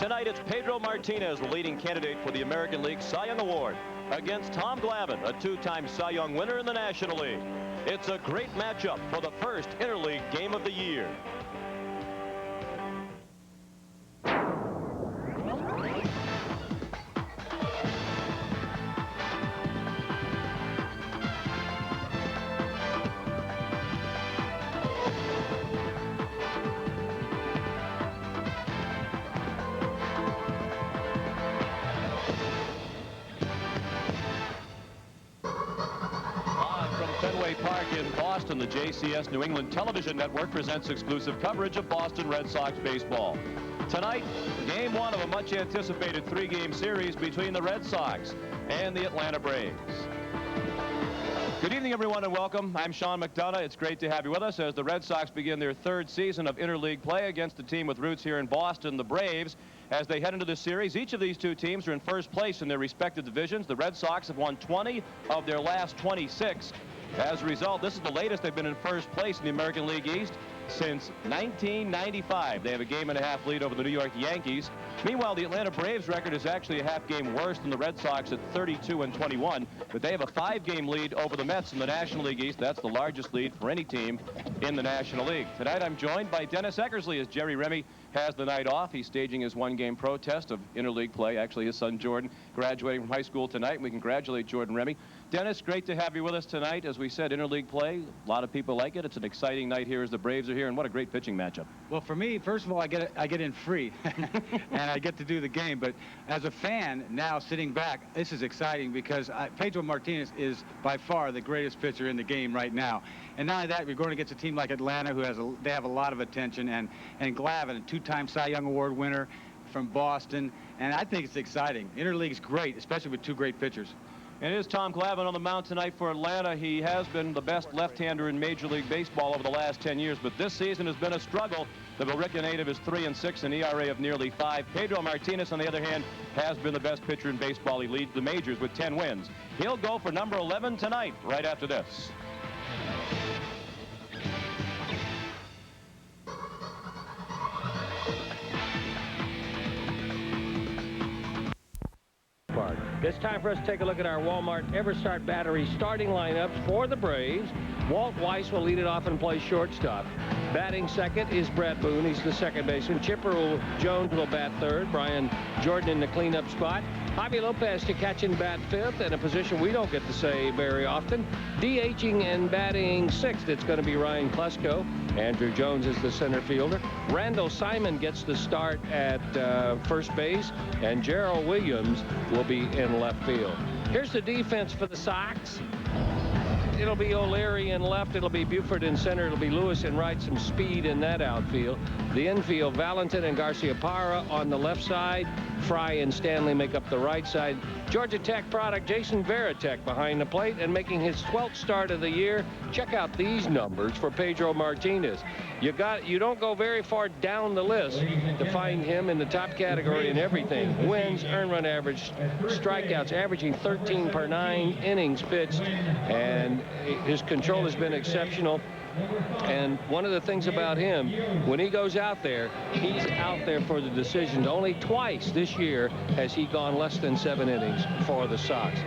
Tonight it's Pedro Martinez, the leading candidate for the American League Cy Young Award, against Tom Glavine, a two-time Cy Young winner in the National League. It's a great matchup for the first interleague game of the year. Park in Boston, the JCS New England Television Network presents exclusive coverage of Boston Red Sox baseball. Tonight, game one of a much anticipated three-game series between the Red Sox and the Atlanta Braves. Good evening, everyone, and welcome. I'm Sean McDonough. It's great to have you with us as the Red Sox begin their third season of interleague play against a team with roots here in Boston, the Braves. As they head into this series, each of these two teams are in first place in their respective divisions. The Red Sox have won 20 of their last 26. As a result, this is the latest they've been in first place in the American League East since 1995. They have a game-and-a-half lead over the New York Yankees. Meanwhile, the Atlanta Braves record is actually a half game worse than the Red Sox at 32-21, but they have a 5-game lead over the Mets in the National League East. That's the largest lead for any team in the National League. Tonight, I'm joined by Dennis Eckersley as Jerry Remy has the night off. He's staging his one-game protest of interleague play. Actually, his son Jordan graduating from high school tonight. We congratulate Jordan Remy. Dennis, great to have you with us tonight. As we said, interleague play, a lot of people like it. It's an exciting night here as the Braves are here, and what a great pitching matchup. Well, for me, first of all, I get in free, and I get to do the game. But as a fan, now sitting back, this is exciting because Pedro Martinez is by far the greatest pitcher in the game right now. And not only that, we're going against a team like Atlanta, who they have a lot of attention, and Glavine, a two-time Cy Young Award winner from Boston, and I think it's exciting. Interleague's great, especially with two great pitchers. And it is Tom Glavine on the mound tonight for Atlanta. He has been the best left-hander in Major League Baseball over the last 10 years, but this season has been a struggle. The Billerica native is 3-6, an ERA of nearly 5. Pedro Martinez, on the other hand, has been the best pitcher in baseball. He leads the majors with 10 wins. He'll go for number 11 tonight, right after this. It's time for us to take a look at our Walmart Everstart battery starting lineups for the Braves. Walt Weiss will lead it off and play shortstop. Batting second is Brett Boone. He's the second baseman. Chipper Jones will bat third. Brian Jordan in the cleanup spot. Javi Lopez to catch and bat fifth, in a position we don't get to say very often. DHing and batting sixth, it's going to be Ryan Klesko. Andrew Jones is the center fielder. Randall Simon gets the start at first base, and Gerald Williams will be in left field. Here's the defense for the Sox. It'll be O'Leary in left. It'll be Buford in center. It'll be Lewis in right. Some speed in that outfield. The infield, Valentin and Garcia Parra on the left side. Fry and Stanley make up the right side. Georgia Tech product Jason Varitek behind the plate and making his 12th start of the year. Check out these numbers for Pedro Martinez. You don't go very far down the list to find him in the top category in everything. Wins, earned run average, strikeouts, averaging 13 per 9 innings pitched, and his control has been exceptional. And one of the things about him, when he goes out there, he's out there for the decisions. Only twice this year has he gone less than 7 innings for the Sox.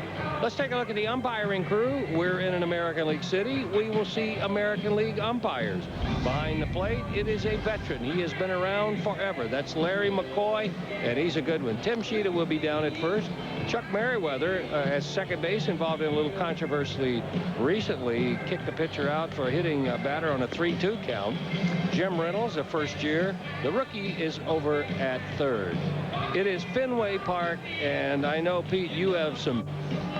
Let's take a look at the umpiring crew. We're in an American League city. We will see American League umpires. Behind the plate, it is a veteran. He has been around forever. That's Larry McCoy, and he's a good one. Tim Sheeta will be down at first. Chuck Merriweather as second base, involved in a little controversy recently. He kicked the pitcher out for hitting a batter on a 3-2 count. Jim Reynolds, a first year. The rookie is over at third. It is Fenway Park, and I know, Pete, you have some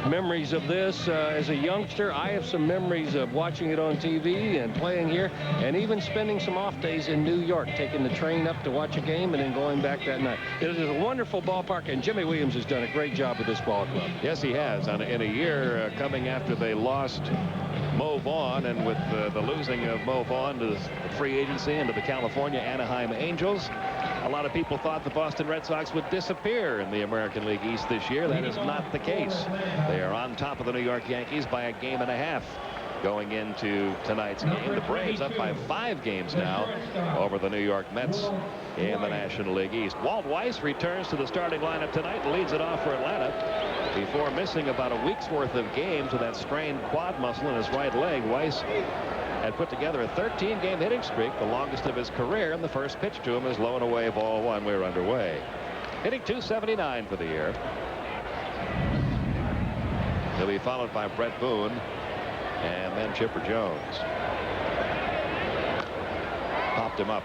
memories of this as a youngster. I have some memories of watching it on TV and playing here, and even spending some off days in New York, taking the train up to watch a game and then going back that night. It is a wonderful ballpark, and Jimmy Williams has done a great job with this ball club. Yes, he has. In a year coming after they lost Mo Vaughn, and with the losing of Mo Vaughn to free agency and to the California Anaheim Angels, a lot of people thought the Boston Red Sox would disappear in the American League East this year. That is not the case. They are on top of the New York Yankees by a game and a half. going into tonight's game. The Braves up by 5 games now over the New York Mets in the National League East. Walt Weiss returns to the starting lineup tonight and leads it off for Atlanta before missing about a week's worth of games with that strained quad muscle in his right leg. Weiss had put together a 13-game hitting streak, the longest of his career, and the first pitch to him is low and away, ball 1. We're underway. Hitting .279 for the year. He'll be followed by Brett Boone and then Chipper Jones. Popped him up.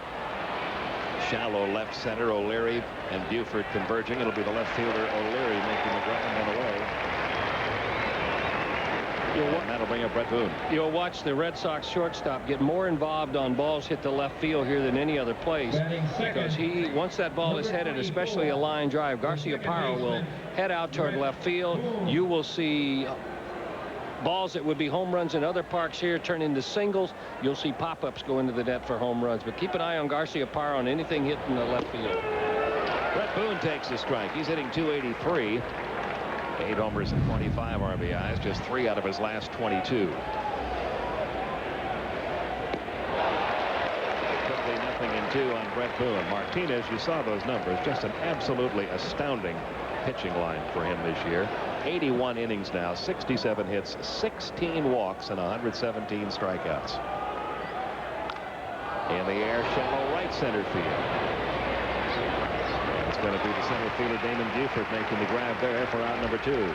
Shallow left center. O'Leary and Buford converging. It'll be the left fielder O'Leary making the ground run away. And that'll bring up Brett Boone. You'll watch the Red Sox shortstop get more involved on balls hit to left field here than any other place, because once that ball is headed, especially a line drive, Garciaparra will head out toward left field. You will see balls that would be home runs in other parks here turn into singles. You'll see pop-ups go into the net for home runs, but keep an eye on Garciaparra on anything hit in the left field. Brett Boone takes the strike. He's hitting .283. 8 homers and 25 RBIs, just 3 out of his last 22. Quickly 0-2 on Brett Boone. Martinez, you saw those numbers, just an absolutely astounding pitching line for him this year. 81 innings now, 67 hits, 16 walks, and 117 strikeouts. In the air, shallow right center field. It's going to be the center fielder Damon Buford making the grab there for out number 2.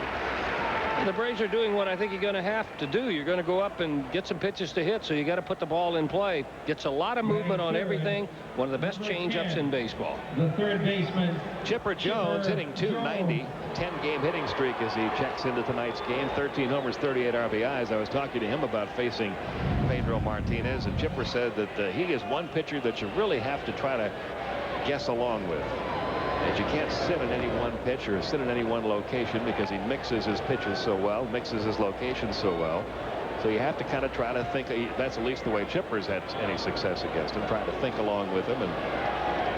The Braves are doing what I think you're going to have to do. You're going to go up and get some pitches to hit, so you got to put the ball in play. Gets a lot of movement on everything. One of the best changeups in baseball. The third baseman, Chipper Jones hitting .290. 10-game hitting streak as he checks into tonight's game. 13 homers, 38 RBIs. I was talking to him about facing Pedro Martinez, and Chipper said that he is one pitcher that you really have to try to guess along with. And you can't sit in any one pitch or sit in any one location because he mixes his pitches so well, mixes his locations so well. So you have to kind of try to think. That's at least the way Chipper's had any success against him. Try to think along with him and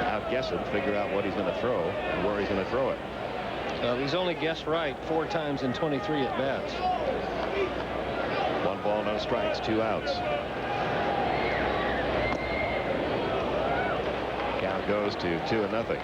outguess him, figure out what he's going to throw and where he's going to throw it. He's only guessed right 4 times in 23 at bats. 1 ball, no strikes, 2 outs. Count goes to 2-0.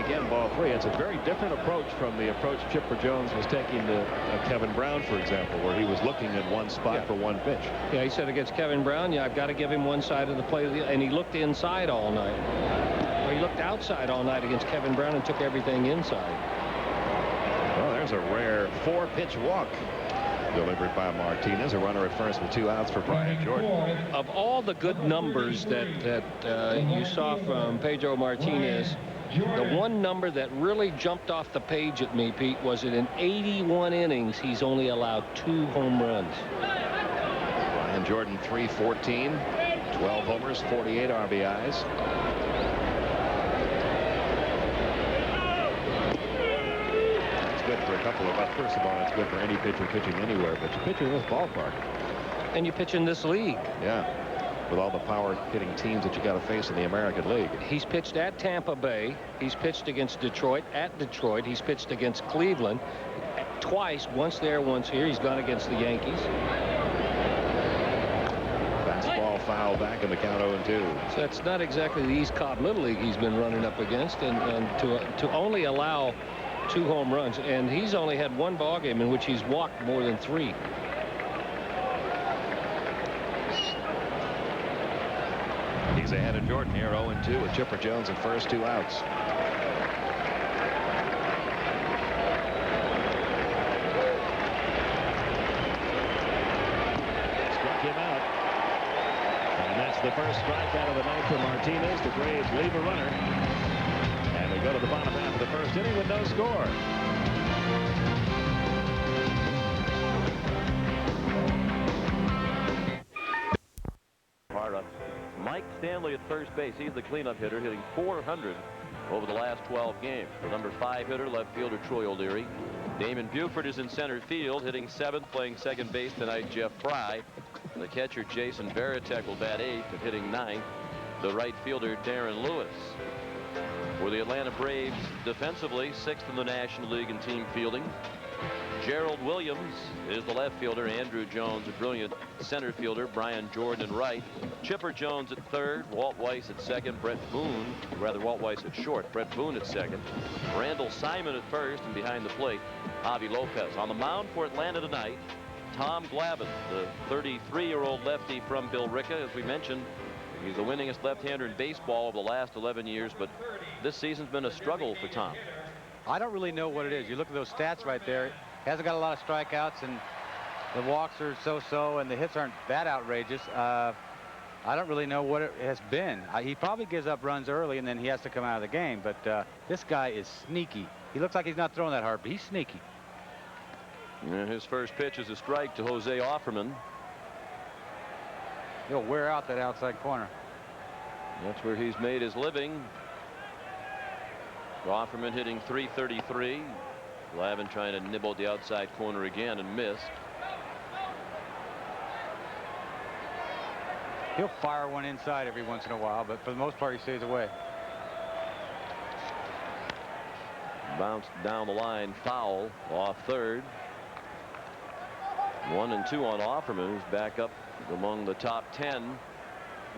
Again, ball 3. It's a very different approach from the approach Chipper Jones was taking to Kevin Brown, for example, where he was looking at one spot for one pitch. Yeah, he said against Kevin Brown, I've got to give him one side of the plate, and he looked inside all night. Or he looked outside all night against Kevin Brown and took everything inside. Well, there's a rare 4-pitch walk delivered by Martinez. A runner at first with 2 outs for Brian Jordan. Of all the good numbers that you saw from Pedro Martinez, the one number that really jumped off the page at me, Pete, was that in 81 innings, he's only allowed 2 home runs. Brian Jordan, 314, 12 homers, 48 RBIs. It's good for a couple of us. First of all, it's good for any pitcher pitching anywhere, but you pitch in this ballpark. And you pitch in this league. Yeah. With all the power hitting teams that you got to face in the American League. He's pitched at Tampa Bay. He's pitched against Detroit, at Detroit. He's pitched against Cleveland twice, once there, once here. He's gone against the Yankees. Fastball foul back in the count 0-2. So it's not exactly the East Cobb Little League he's been running up against, and to only allow 2 home runs, and he's only had 1 ball game in which he's walked more than 3. He's ahead of Jordan here, 0-2 with Chipper Jones at first, 2 outs. Struck him out. And that's the first strikeout of the night for Martinez. The Braves leave a runner. And we go to the bottom half of the first inning with no score. Mike Stanley at first base. He's the cleanup hitter, hitting .400 over the last 12 games. The number 5 hitter, left fielder Troy O'Leary. Damon Buford is in center field, hitting 7th, playing second base tonight, Jeff Fry. The catcher Jason Varitek will bat 8th, and hitting 9th, the right fielder Darren Lewis. For the Atlanta Braves, defensively 6th in the National League in team fielding. Gerald Williams is the left fielder. Andrew Jones, a brilliant center fielder. Brian Jordan at right. Chipper Jones at third. Walt Weiss at second. Walt Weiss at short. Brett Boone at second. Randall Simon at first, and behind the plate, Javi Lopez. On the mound for Atlanta tonight, Tom Glavine, the 33-year-old lefty from Billerica. As we mentioned, he's the winningest left-hander in baseball over the last 11 years, but this season's been a struggle for Tom. I don't really know what it is. You look at those stats right there. Hasn't got a lot of strikeouts, and the walks are so-so, and the hits aren't that outrageous. I don't really know what it has been. He probably gives up runs early, and then he has to come out of the game. But this guy is sneaky. He looks like he's not throwing that hard, but he's sneaky. And his first pitch is a strike to Jose Offerman. He'll wear out that outside corner. That's where he's made his living. Offerman hitting .333. Glavine trying to nibble at the outside corner again and missed. He'll fire one inside every once in a while, but for the most part he stays away. Bounced down the line, foul off third. 1-2 on Offerman, who's back up among the top 10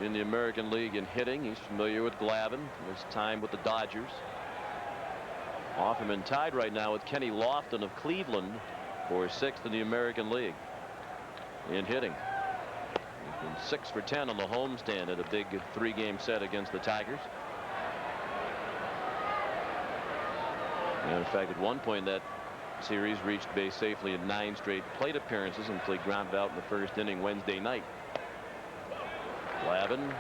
in the American League in hitting. He's familiar with Glavine, his time with the Dodgers. Offerman tied right now with Kenny Lofton of Cleveland for 6th in the American League in hitting. He's been 6 for 10 on the homestand at a big 3-game set against the Tigers. And in fact, at one point that series reached base safely in 9 straight plate appearances until he grounded out in the first inning Wednesday night. Glavine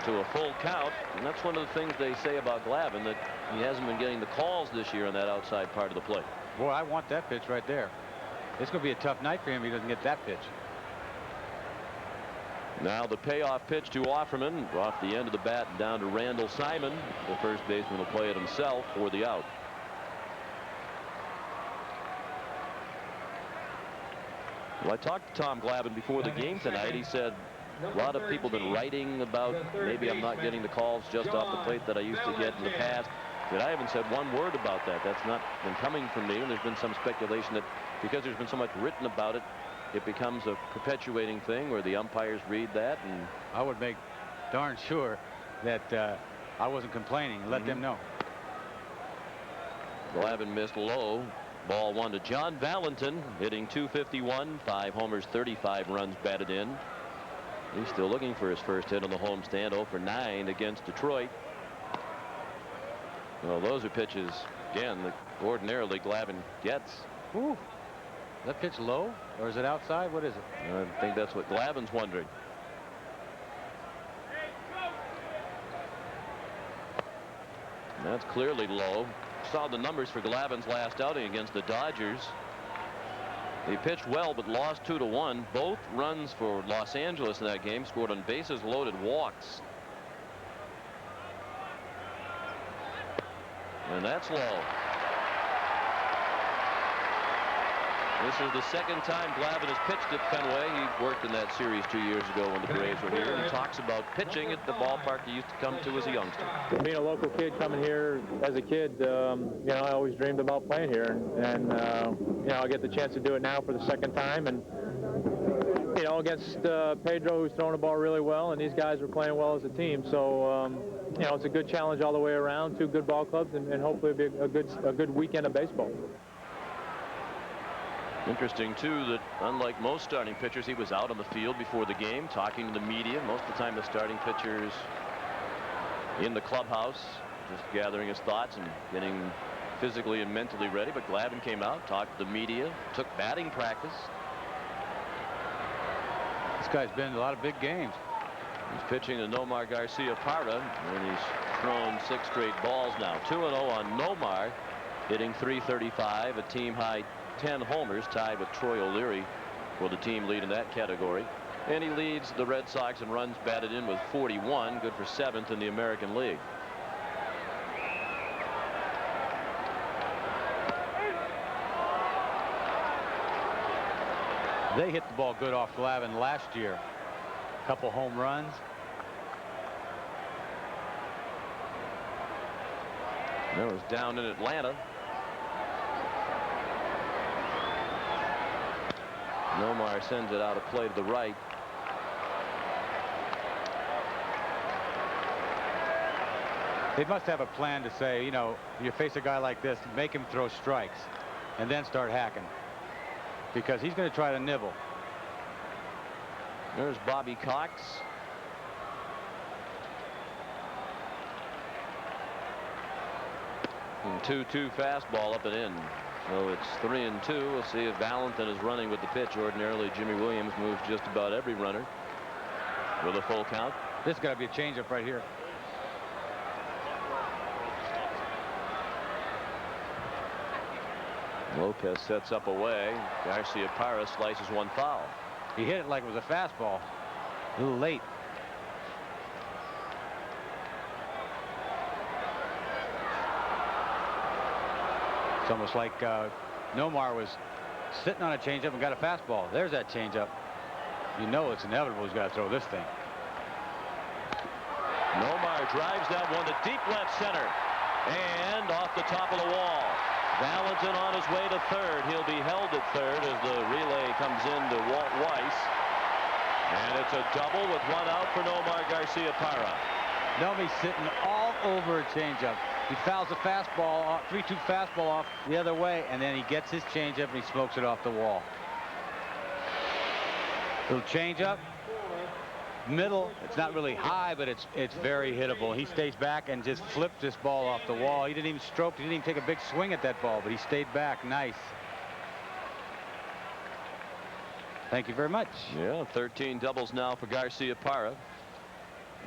to a full count, and that's one of the things they say about Glavine, that he hasn't been getting the calls this year on that outside part of the plate. Boy, I want that pitch right there. It's going to be a tough night for him if he doesn't get that pitch. Now the payoff pitch to Offerman, off the end of the bat and down to Randall Simon. The first baseman will play it himself for the out. Well, I talked to Tom Glavine before the game tonight. He said a lot of people have been writing about maybe I'm not getting the calls just off the plate that I used to get in the past. But I haven't said one word about that. That's not been coming from me. And there's been some speculation that because there's been so much written about it, it becomes a perpetuating thing where the umpires read that. And I would make darn sure that I wasn't complaining. Let them know. Glavine missed low. Ball 1 to John Valentin, hitting .251, 5 homers, 35 runs batted in. He's still looking for his first hit on the homestand. 0 for 9 against Detroit. Well, those are pitches, again, that ordinarily Glavine gets. Ooh. Is that pitch low, or is it outside? What is it? I think that's what Glavine's wondering. And that's clearly low. Saw the numbers for Glavine's last outing against the Dodgers. He pitched well, but lost 2-1. Both runs for Los Angeles in that game scored on bases loaded walks. And that's low. This is the second time Glavine has pitched at Fenway. He worked in that series 2 years ago when the Braves were here. He talks about pitching at the ballpark he used to come to as a youngster. Being a local kid coming here as a kid, you know, I always dreamed about playing here, and you know, I get the chance to do it now for the second time, and you know, against Pedro, who's throwing the ball really well, and these guys are playing well as a team. So you know, it's a good challenge all the way around. 2 good ball clubs, and hopefully it'll be a good weekend of baseball. Interesting, too, that unlike most starting pitchers, he was out on the field before the game talking to the media. Most of the time the starting pitchers in the clubhouse, just gathering his thoughts and getting physically and mentally ready. But Glavine came out, talked to the media, took batting practice. This guy's been in a lot of big games. He's pitching to Nomar Garcia Parra, and he's thrown 6 straight balls now. 2-0 on Nomar, hitting .335, a team high 10 homers, tied with Troy O'Leary for the team lead in that category. And he leads the Red Sox in runs batted in with 41, good for 7th in the American League. They hit the ball good off Glavine last year. A couple home runs. That was down in Atlanta. Nomar sends it out of play to the right. They must have a plan to say, you know, you face a guy like this, make him throw strikes and then start hacking, because he's going to try to nibble. There's Bobby Cox. And 2-2 fastball up and in. So it's 3-2. We'll see if Valentin is running with the pitch. Ordinarily, Jimmy Williams moves just about every runner with a full count. This has got to be a changeup right here. Lopez sets up away. Garcia-Parra slices one foul. He hit it like it was a fastball. A little late. It's almost like Nomar was sitting on a changeup and got a fastball. There's that changeup. You know it's inevitable he's got to throw this thing. Nomar drives that one to deep left center and off the top of the wall. Valentin on his way to third. He'll be held at third as the relay comes in to Walt Weiss. And it's a double with one out for Nomar Garcia-Parra. Nomi's sitting all over a changeup. He fouls a fastball, 3-2 fastball off the other way, and then he gets his changeup and he smokes it off the wall. Little changeup. Middle, it's not really high, but it's very hittable. He stays back and just flipped this ball off the wall. He didn't even stroke, he didn't even take a big swing at that ball, but he stayed back. Nice. Thank you very much. Yeah, 13 doubles now for Garcia-Parra.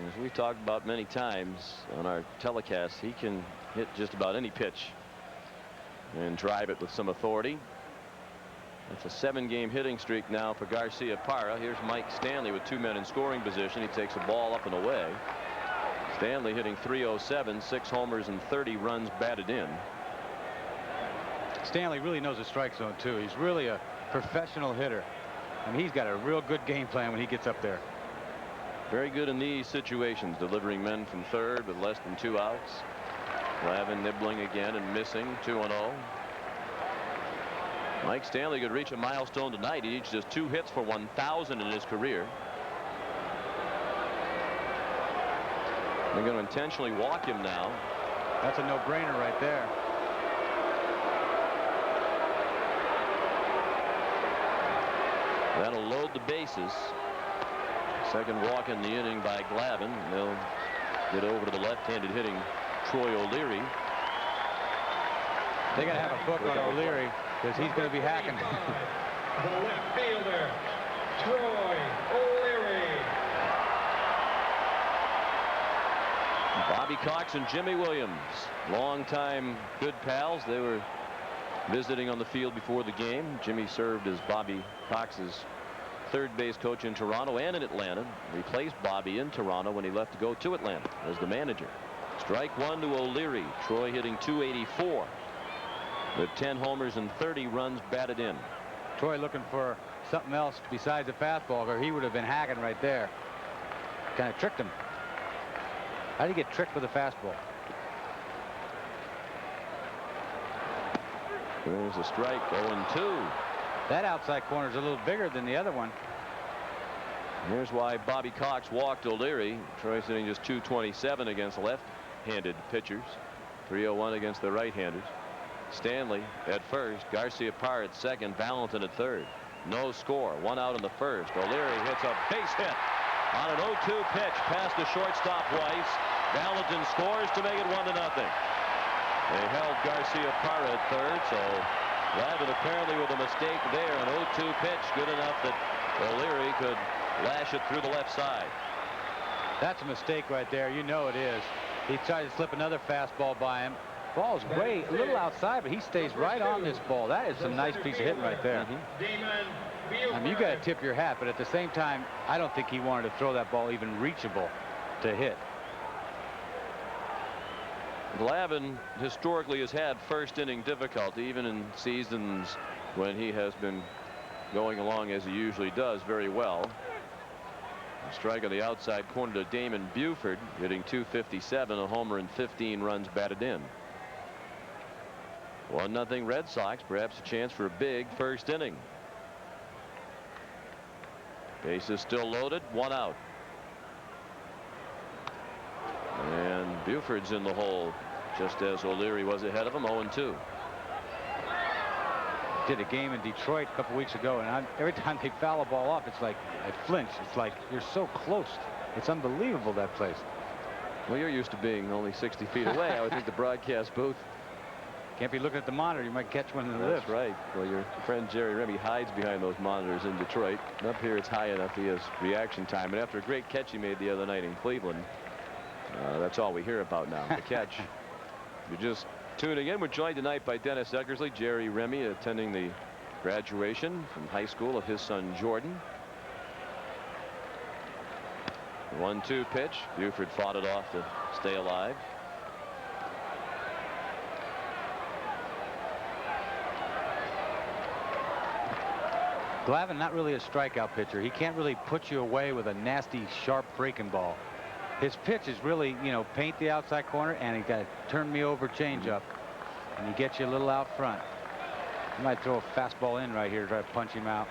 As we've talked about many times on our telecast, he can hit just about any pitch and drive it with some authority. It's a 7-game hitting streak now for Garcia-Parra. Here's Mike Stanley with 2 men in scoring position. He takes a ball up and away. Stanley hitting .307, 6 homers and 30 runs batted in. Stanley really knows the strike zone too. He's really a professional hitter. I mean, he's got a real good game plan when he gets up there. Very good in these situations, delivering men from third with less than 2 outs. Glavine nibbling again and missing. 2-0. Mike Stanley could reach a milestone tonight. He needs just 2 hits for 1,000 in his career. They're going to intentionally walk him now. That's a no-brainer right there. That'll load the bases. Second walk in the inning by Glavine. They'll get over to the left-handed hitting Troy O'Leary. They got to have a book on O'Leary, because he's going to be hacking. The left fielder, Troy O'Leary. Bobby Cox and Jimmy Williams, longtime good pals. They were visiting on the field before the game. Jimmy served as Bobby Cox's third base coach in Toronto and in Atlanta. Replaced Bobby in Toronto when he left to go to Atlanta as the manager. Strike one to O'Leary. Troy hitting .284 with 10 homers and 30 runs batted in. Troy looking for something else besides a fastball, or he would have been hacking right there. Kind of tricked him. How did he get tricked with a fastball? There's a strike. 0-2. That outside corner is a little bigger than the other one. Here's why Bobby Cox walked O'Leary. Troy's hitting just .227 against left-handed pitchers. .301 against the right-handers. Stanley at first. Garcia-Parra at second. Valentin at third. No score. 1 out in the first. O'Leary hits a base hit on an 0-2 pitch past the shortstop Weiss. Valentin scores to make it 1-0. They held Garcia-Parra at third, so Glavine apparently with a mistake there. An 0-2 pitch, good enough that O'Leary could lash it through the left side. That's a mistake right there. You know it is. He tried to slip another fastball by him. Ball's way a little outside, but he stays right on this ball. That is some nice piece of hitting right there. I mean, you got to tip your hat, but at the same time, I don't think he wanted to throw that ball even reachable to hit. Glavine historically has had first inning difficulty, even in seasons when he has been going along as he usually does very well. A strike on the outside corner to Damon Buford, hitting .257, a homer and 15 runs batted in. 1-0 Red Sox. Perhaps a chance for a big first inning. Bases still loaded, 1 out. And Buford's in the hole just as O'Leary was ahead of him, 0-2. Did a game in Detroit a couple weeks ago, and every time they foul a ball off, it's like I flinch. It's like you're so close. It's unbelievable, that place. Well, you're used to being only 60 feet away. I would think the broadcast booth. Can't be looking at the monitor. You might catch one in the lips. That's right. Well, your friend Jerry Remy hides behind those monitors in Detroit. And up here, it's high enough. He has reaction time. And after a great catch he made the other night in Cleveland, that's all we hear about now, the catch. You're just tuning in. We're joined tonight by Dennis Eckersley. Jerry Remy attending the graduation from high school of his son Jordan. 1-2 pitch. Buford fought it off to stay alive. Glavine, not really a strikeout pitcher. He can't really put you away with a nasty, sharp breaking ball. His pitch is really, you know, paint the outside corner, and he got to turn me over changeup, and he gets you a little out front. You might throw a fastball in right here to try to punch him out.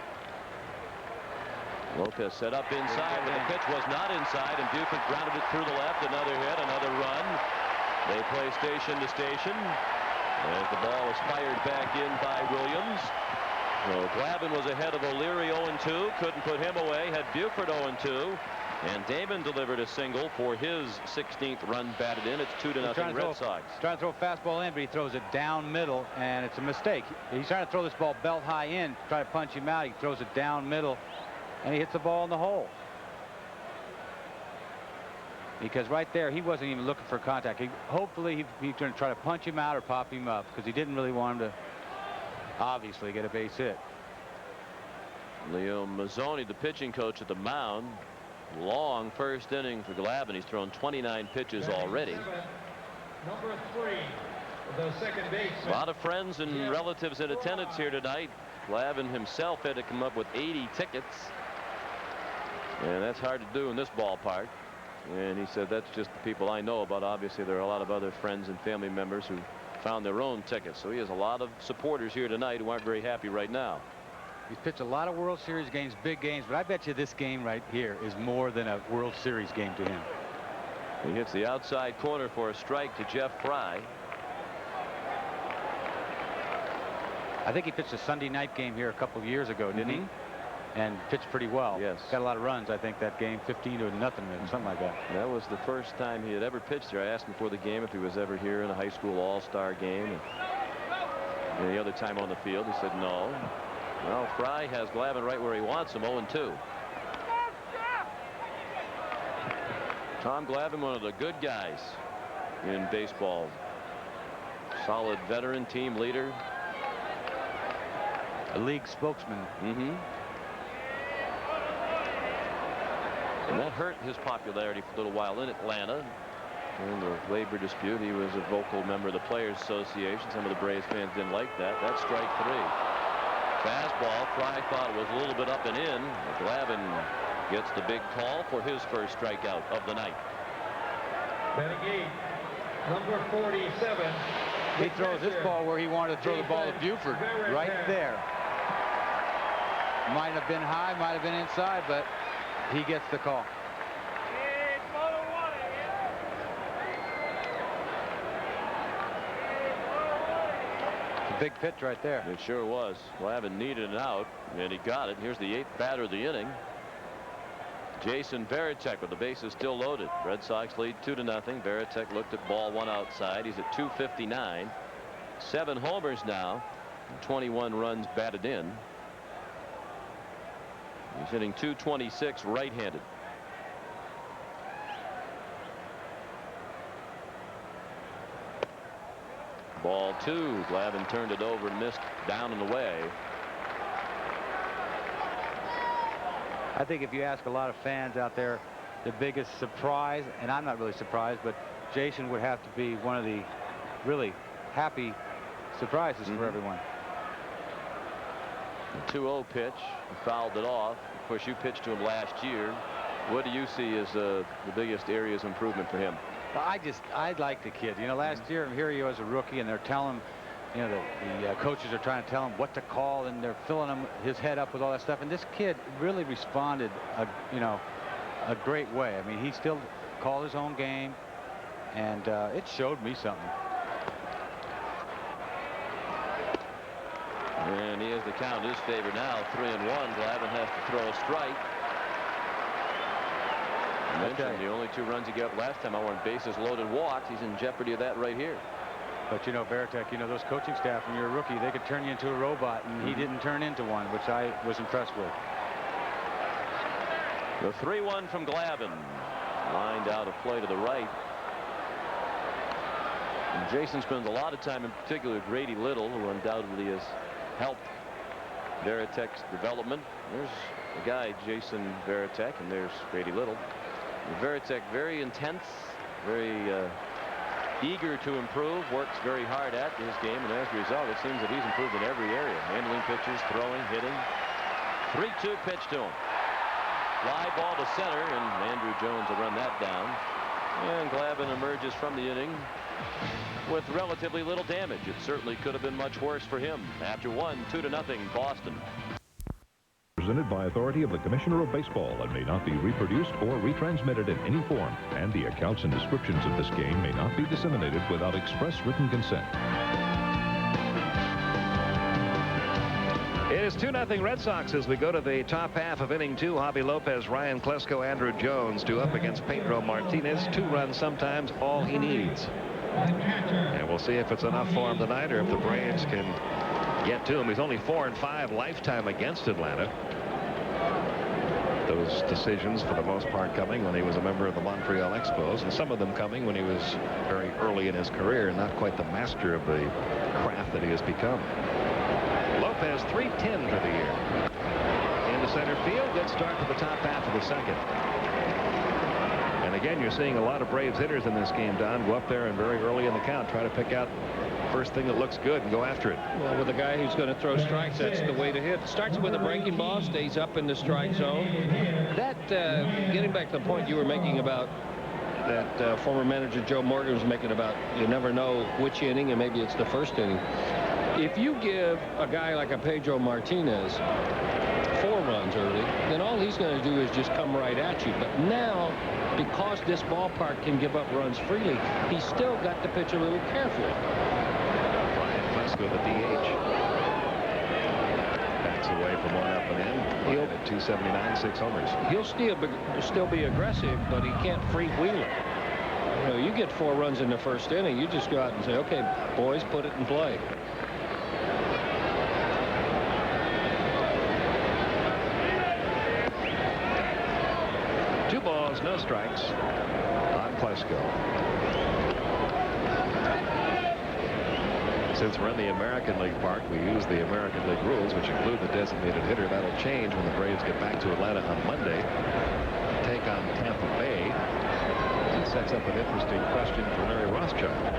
Lopez set up inside, but the pitch was not inside, and Buford grounded it through the left. Another hit, another run. They play station to station as the ball is fired back in by Williams. So Glavine was ahead of O'Leary, 0-2. Couldn't put him away. Had Buford 0-2. And Damon delivered a single for his 16th run batted in. It's 2-0 Red Sox. Trying to throw a fastball in, but he throws it down middle, and it's a mistake. He's trying to throw this ball belt high in, try to punch him out. He throws it down middle, and he hits the ball in the hole. Because right there, he wasn't even looking for contact. Hopefully, he's going to try to punch him out or pop him up, because he didn't really want him to obviously get a base hit. Leo Mazzoni, the pitching coach at the mound. Long first inning for Glavine. He's thrown 29 pitches already. Number 3, the second baseman. A lot of friends and relatives in attendance here tonight. Glavine himself had to come up with 80 tickets. And that's hard to do in this ballpark. And he said, that's just the people I know about. Obviously, there are a lot of other friends and family members who found their own tickets. So he has a lot of supporters here tonight who aren't very happy right now. He's pitched a lot of World Series games, big games, but I bet you this game right here is more than a World Series game to him. He hits the outside corner for a strike to Jeff Fry. I think he pitched a Sunday night game here a couple of years ago, didn't he? And pitched pretty well. Yes. Got a lot of runs, I think, that game, 15-0, something like that. That was the first time he had ever pitched here. I asked him before the game if he was ever here in a high school all-star game. And the other time on the field, he said no. Well, Fry has Glavine right where he wants him, 0-2. Tom Glavine, one of the good guys in baseball. Solid veteran, team leader. A league spokesman. And that hurt his popularity for a little while in Atlanta. During the labor dispute, he was a vocal member of the Players Association. Some of the Braves fans didn't like that. That's strike 3. Fastball. Fry thought it was a little bit up and in. Glavine gets the big call for his first strikeout of the night. Batting eight, number 47. He throws this ball where he wanted to throw the ball to Buford, right there. Might have been high, might have been inside, but he gets the call. It's a big pitch right there. It sure was. Glavine needed an out, and he got it. Here's the 8th batter of the inning. Jason Varitek with the bases still loaded. Red Sox lead 2-0. Varitek looked at ball 1 outside. He's at 259. 7 homers now. 21 runs batted in. He's hitting .226 right-handed. Ball 2. Glavine turned it over and missed down and away. I think if you ask a lot of fans out there, the biggest surprise, and I'm not really surprised, but Jason would have to be one of the really happy surprises for everyone. A 2-0 pitch, fouled it off. Of course, you pitched to him last year. What do you see as the biggest areas of improvement for him? Well, I like the kid. You know, last year here he was a rookie, and they're telling him, you know, the coaches are trying to tell him what to call, and they're filling his head up with all that stuff. And this kid really responded, you know, a great way. I mean, he still called his own game, and it showed me something. And he has the count in his favor now, 3-1. Glavine has to throw a strike. I mentioned the only 2 runs he got last time I won bases loaded walks. He's in jeopardy of that right here. But you know, Veritek, you know, those coaching staff, when you're a rookie, they could turn you into a robot, and he didn't turn into one, which I was impressed with. The 3-1 from Glavine. Lined out of play to the right. And Jason spends a lot of time, in particular Grady Little, who undoubtedly has helped Veritek's development. There's the guy, Jason Veritek, and there's Grady Little. And Veritek, very intense, very eager to improve, works very hard at his game, and as a result, it seems that he's improved in every area. Handling pitches, throwing, hitting. 3-2 pitch to him. Fly ball to center, and Andrew Jones will run that down. And Glavine emerges from the inning with relatively little damage. It certainly could have been much worse for him. After 2-0 Boston. Presented by authority of the Commissioner of Baseball and may not be reproduced or retransmitted in any form. And the accounts and descriptions of this game may not be disseminated without express written consent. It is 2-0 Red Sox as we go to the top half of inning 2. Javi Lopez, Ryan Klesko, Andrew Jones do up against Pedro Martinez. 2 runs sometimes all he needs. And we'll see if it's enough for him tonight or if the Braves can get to him. He's only 4-5 lifetime against Atlanta. Those decisions for the most part coming when he was a member of the Montreal Expos, and some of them coming when he was very early in his career and not quite the master of the craft that he has become. Lopez 310 for the year. Into center field. Good start to the top half of the second. And again, you're seeing a lot of Braves hitters in this game, Don, go up there and very early in the count try to pick out first thing that looks good and go after it. Well, with a guy who's going to throw strikes, that's the way to hit. Starts with a breaking ball, stays up in the strike zone. That, getting back to the point you were making about that former manager Joe Morgan was making about you never know which inning, and maybe it's the first inning. If you give a guy like a Pedro Martinez 4 runs early, then all he's going to do is just come right at you. But now, because this ballpark can give up runs freely, he's still got to pitch a little carefully. Klesko, the DH. Backs away from 1 up and in. He'll at 279, 6 homers. He'll still be aggressive, but he can't freewheel it. You know, you get 4 runs in the first inning, you just go out and say, okay, boys, put it in play. No strikes on Klesko. Since we're in the American League Park, we use the American League rules, which include the designated hitter. That'll change when the Braves get back to Atlanta on Monday. Take on Tampa Bay. It sets up an interesting question for Larry Rothschild.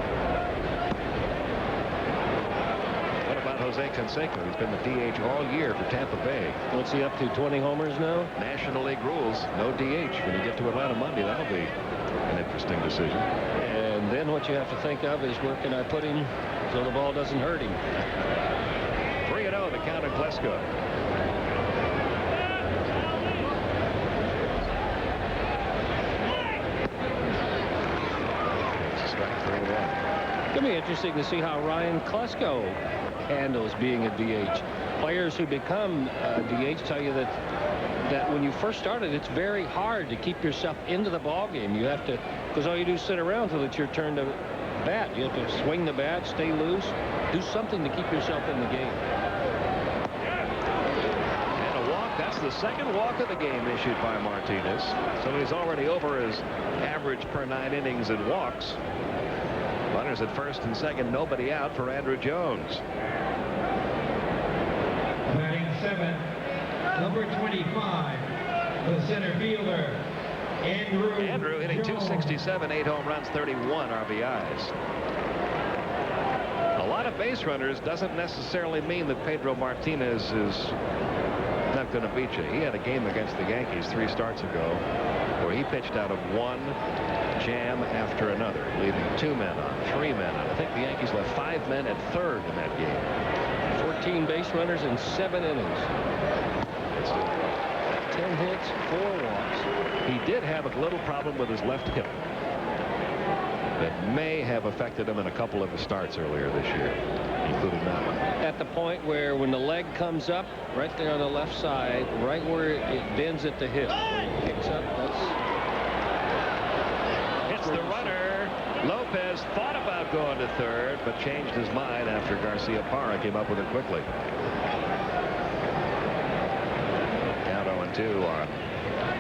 What about Jose Canseco? He's been the DH all year for Tampa Bay. What's he up to, 20 homers now? National League rules, no DH. When you get to Atlanta Monday, that'll be an interesting decision. And then what you have to think of is where can I put him so the ball doesn't hurt him. 3-0 the count of Klesko. It's going to be interesting to see how Ryan Klesko handles being a DH. Players who become DH tell you that when you first started, it's very hard to keep yourself into the ball game. You have to, because all you do is sit around until it's your turn to bat. You have to swing the bat, stay loose, do something to keep yourself in the game. And a walk. That's the second walk of the game issued by Martinez. So he's already over his average per 9 innings in walks. Runners at first and second, nobody out for Andrew Jones. Batting 7, number 25, the center fielder, Andrew hitting .267, 8 home runs, 31 RBIs. A lot of base runners doesn't necessarily mean that Pedro Martinez is not going to beat you. He had a game against the Yankees 3 starts ago where he pitched out of one jam after another, leaving 2 men on, 3 men on. I think the Yankees left 5 men at third in that game. 14 base runners in 7 innings. 10 hits, 4 walks. He did have a little problem with his left hip that may have affected him in a couple of his starts earlier this year, including that one. At the point where when the leg comes up right there on the left side, right where it bends at the hip, when it kicks up, Hits the runner. Lopez thought about going to third, but changed his mind after Garcia Parra came up with it quickly. Count 0-2 on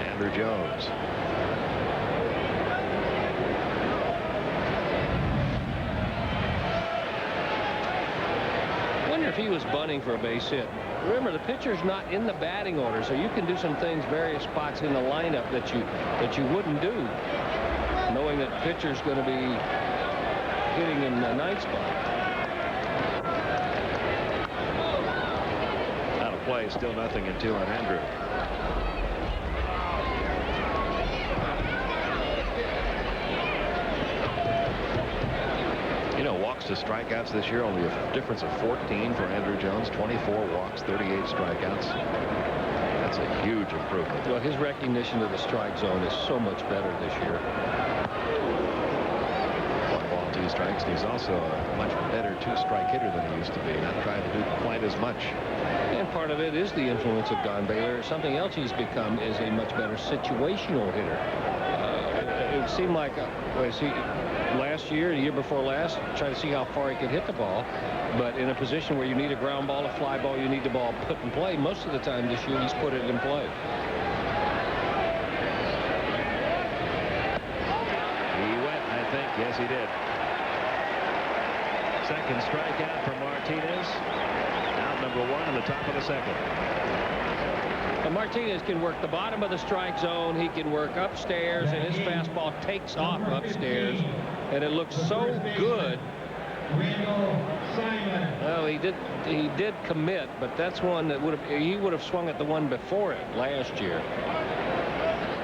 Andrew Jones. I wonder if he was bunting for a base hit. Remember, the pitcher's not in the batting order, so you can do some things, various spots in the lineup that you wouldn't do, knowing that the pitcher's going to be hitting in the 9th spot. Out of play, still 0-2 on Andrew. Walks to strikeouts this year, only a difference of 14 for Andrew Jones. 24 walks, 38 strikeouts. That's a huge improvement. Well, his recognition of the strike zone is so much better this year. 1 ball, 2 strikes. And he's also a much better 2-strike hitter than he used to be. Not trying to do quite as much. And part of it is the influence of Don Baylor. Something else he's become is a much better situational hitter. It seemed like last year, the year before last, try to see how far he could hit the ball, but in a position where you need a ground ball, a fly ball, you need the ball put in play. Most of the time this year, he's put it in play. He went, I think. Yes, he did. Second strikeout for Martinez. Out number 1 in the top of the 2nd. Martinez can work the bottom of the strike zone. He can work upstairs, and his fastball takes off upstairs, and it looks so good. Well, he did commit, but that's one that he would have swung at the one before it last year.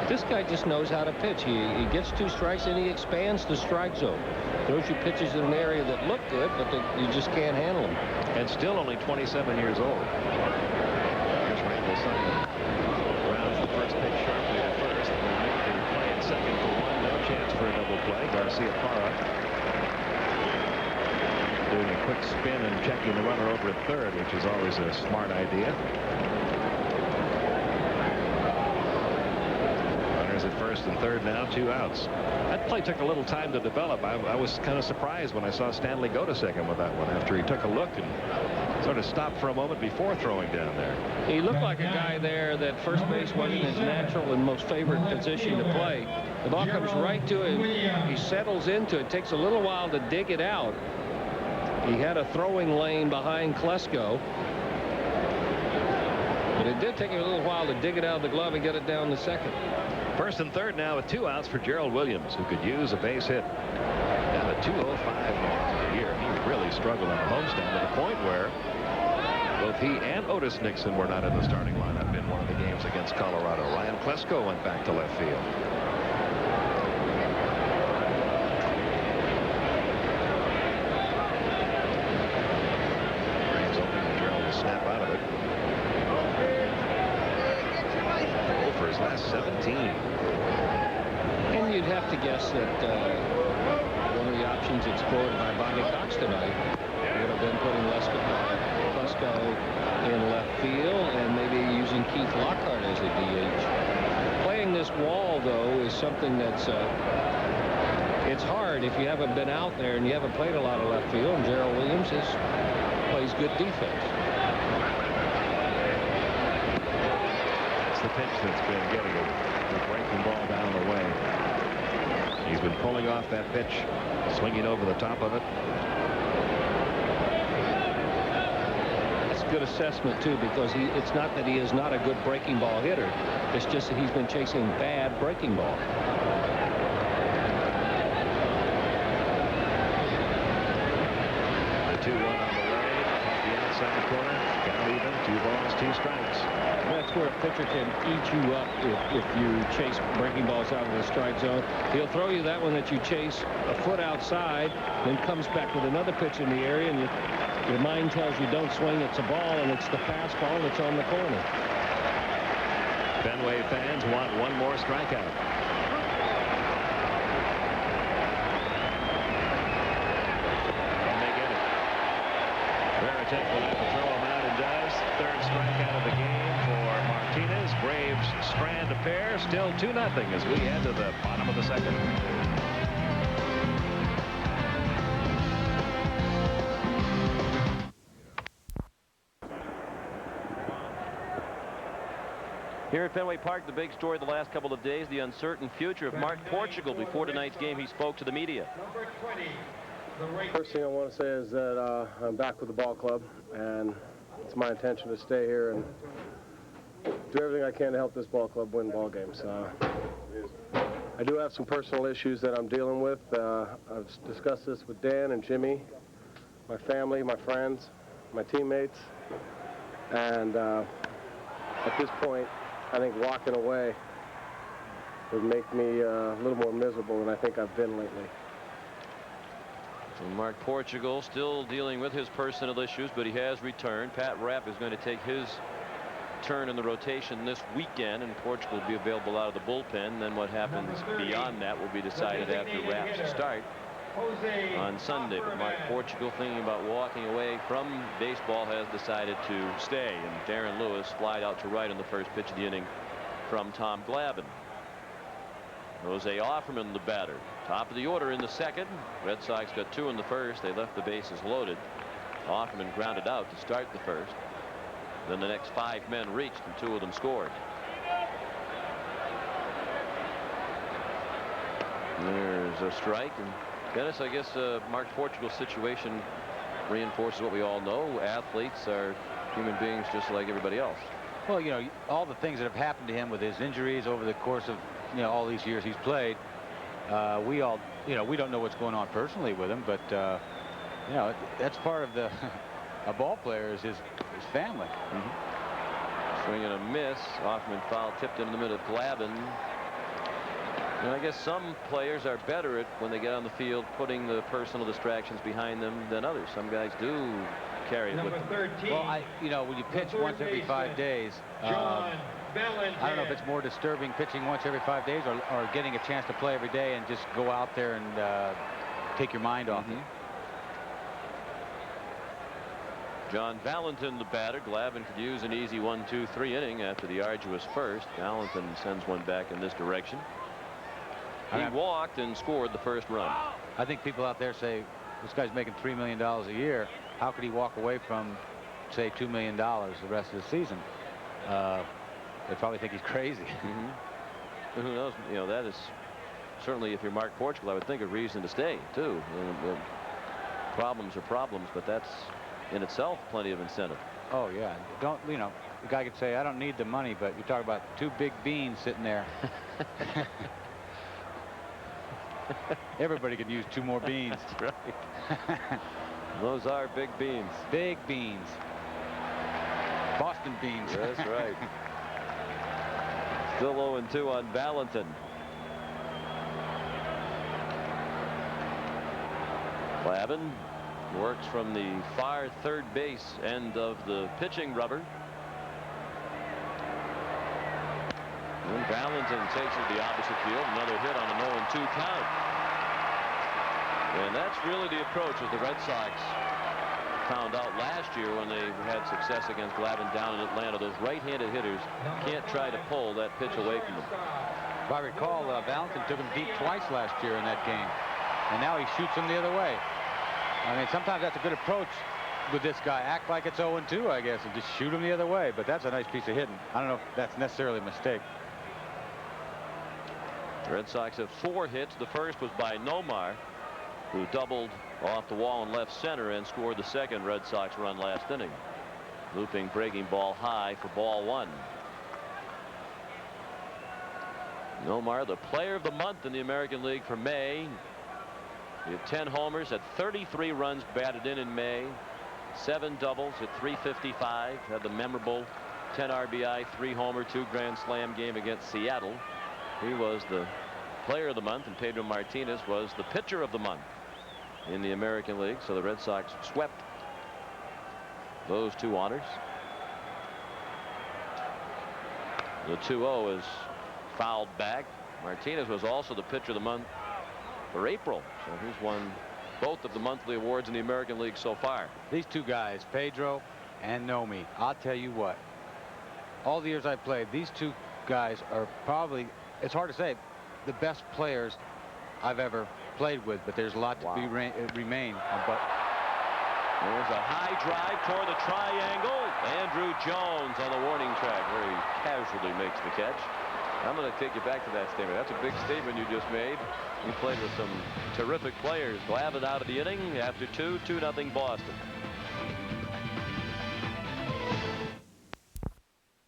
This guy just knows how to pitch. He gets 2 strikes and he expands the strike zone. Throws you pitches in an area that look good, but you just can't handle them. And still only 27 years old. Here's Randall Simon. Grounds the first pitch sharply at first. They make the play at second for 1. No chance for a double play. Garcia Parra doing a quick spin and checking the runner over at third, which is always a smart idea. Runners at first and third now, 2 outs. That play took a little time to develop. I was kind of surprised when I saw Stanley go to second with that one after he took a look and sort of stopped for a moment before throwing down there. He looked like a guy there that first base wasn't his natural and most favorite position to play. The ball comes right to him. He settles into it. Takes a little while to dig it out. He had a throwing lane behind Klesko, but it did take him a little while to dig it out of the glove and get it down to second. First and third now with 2 outs for Gerald Williams, who could use a base hit. Down to 205 a year. He really struggled on the homestand to the point where both he and Otis Nixon were not in the starting lineup in one of the games against Colorado. Ryan Klesko went back to left field. Braves hoping that Gerald will snap out of it. For his last 17. And you'd have to guess that one of the options explored by Bobby Cox tonight would have been putting Klesko in left field and maybe using Keith Lockhart as a DH. Playing this wall, though, is something that's it's hard if you haven't been out there and you haven't played a lot of left field, and Gerald Williams plays good defense. The pitch that's been getting a breaking ball down the way. He's been pulling off that pitch, swinging over the top of it. That's a good assessment too, because it's not that he is not a good breaking ball hitter. It's just that he's been chasing bad breaking ball. The 2 even. 2 balls, 2 strikes. That's where a pitcher can eat you up if you chase breaking balls out of the strike zone. He'll throw you that one that you chase a foot outside, then comes back with another pitch in the area, and your mind tells you don't swing, it's a ball, and it's the fastball, and it's on the corner. Fenway fans want one more strikeout. And they get it. Veritek will have to throw him out and does. 3rd strikeout of the game for Martinez. Braves strand a pair. Still 2-0 as we head to the bottom of the 2nd. Here at Fenway Park, the big story the last couple of days, the uncertain future of Mark Portugal. Before tonight's game, he spoke to the media. First thing I want to say is that I'm back with the ball club, and it's my intention to stay here and do everything I can to help this ball club win ball games. I do have some personal issues that I'm dealing with. I've discussed this with Dan and Jimmy, my family, my friends, my teammates, and at this point, I think walking away would make me a little more miserable than I think I've been lately. And Mark Portugal still dealing with his personal issues, but he has returned. Pat Rapp is going to take his turn in the rotation this weekend, and Portugal will be available out of the bullpen. Then what happens beyond that will be decided after Rapp's start on Sunday. But Mark Portugal, thinking about walking away from baseball, has decided to stay. And Darren Lewis flied out to right on the first pitch of the inning from Tom Glavine. Jose Offerman, the batter. Top of the order in the 2nd. Red Sox got 2 in the 1st. They left the bases loaded. Offerman grounded out to start the 1st. Then the next 5 men reached, and 2 of them scored. There's a strike. And Dennis, I guess Mark Portugal's situation reinforces what we all know. Athletes are human beings just like everybody else. Well, you know, all the things that have happened to him with his injuries over the course of, you know, all these years he's played, we all, you know, we don't know what's going on personally with him, but you know, that's part of the a ball player is his family. Swing and a miss. Offerman foul tipped into the middle of Glavine. And I guess some players are better at, when they get on the field, putting the personal distractions behind them than others. Some guys do carry it with them. 13. Well, you know, when you pitch once every 5 days, I don't know if it's more disturbing pitching once every 5 days or getting a chance to play every day and just go out there and take your mind off it. John Valentin, the batter. Glavine could use an easy 1-2-3 inning after the arduous first. Valentin sends one back in this direction. He walked and scored the first run. I think people out there say, this guy's making $3 million a year. How could he walk away from, say, $2 million the rest of the season? They probably think he's crazy. Who knows? You know, that is certainly, if you're Mark Portugal, I would think a reason to stay, too. Problems are problems, but that's in itself plenty of incentive. Oh, yeah. Don't, you know, the guy could say, I don't need the money, but you talk about 2 big beans sitting there. Everybody could use 2 more beans. That's right. Those are big beans. Big beans. Boston beans. That's right. Still 0-2 on Valentin. Glavine works from the far third base end of the pitching rubber. And Valentin takes it to the opposite field. Another hit on an 0-2 count. And that's really the approach that the Red Sox found out last year when they had success against Glavine down in Atlanta. Those right-handed hitters can't try to pull that pitch away from them. If I recall, Valentin took him deep twice last year in that game. And now he shoots him the other way. I mean, sometimes that's a good approach with this guy. Act like it's 0-2, I guess, and just shoot him the other way. But that's a nice piece of hitting. I don't know if that's necessarily a mistake. The Red Sox have 4 hits. The first was by Nomar, who doubled off the wall in left center and scored the second Red Sox run last inning. Looping breaking ball high for ball 1. Nomar, the player of the month in the American League for May. He had 10 homers, had 33 runs batted in May. 7 doubles at 355. Had the memorable 10 RBI, 3 homer, 2 grand slam game against Seattle. He was the player of the month, and Pedro Martinez was the pitcher of the month in the American League. So the Red Sox swept those 2 honors. The 2-0 is fouled back. Martinez was also the pitcher of the month for April, so he's won both of the monthly awards in the American League so far. These 2 guys, Pedro and Nomi, I'll tell you what, all the years I played, these 2 guys are probably, it's hard to say, the best players I've ever played with, but there's a lot to remain. But there's a high drive toward the triangle. Andrew Jones on the warning track, where he casually makes the catch. I'm going to take you back to that statement. That's a big statement you just made. You played with some terrific players. Glavine out of the inning after 2-0 Boston.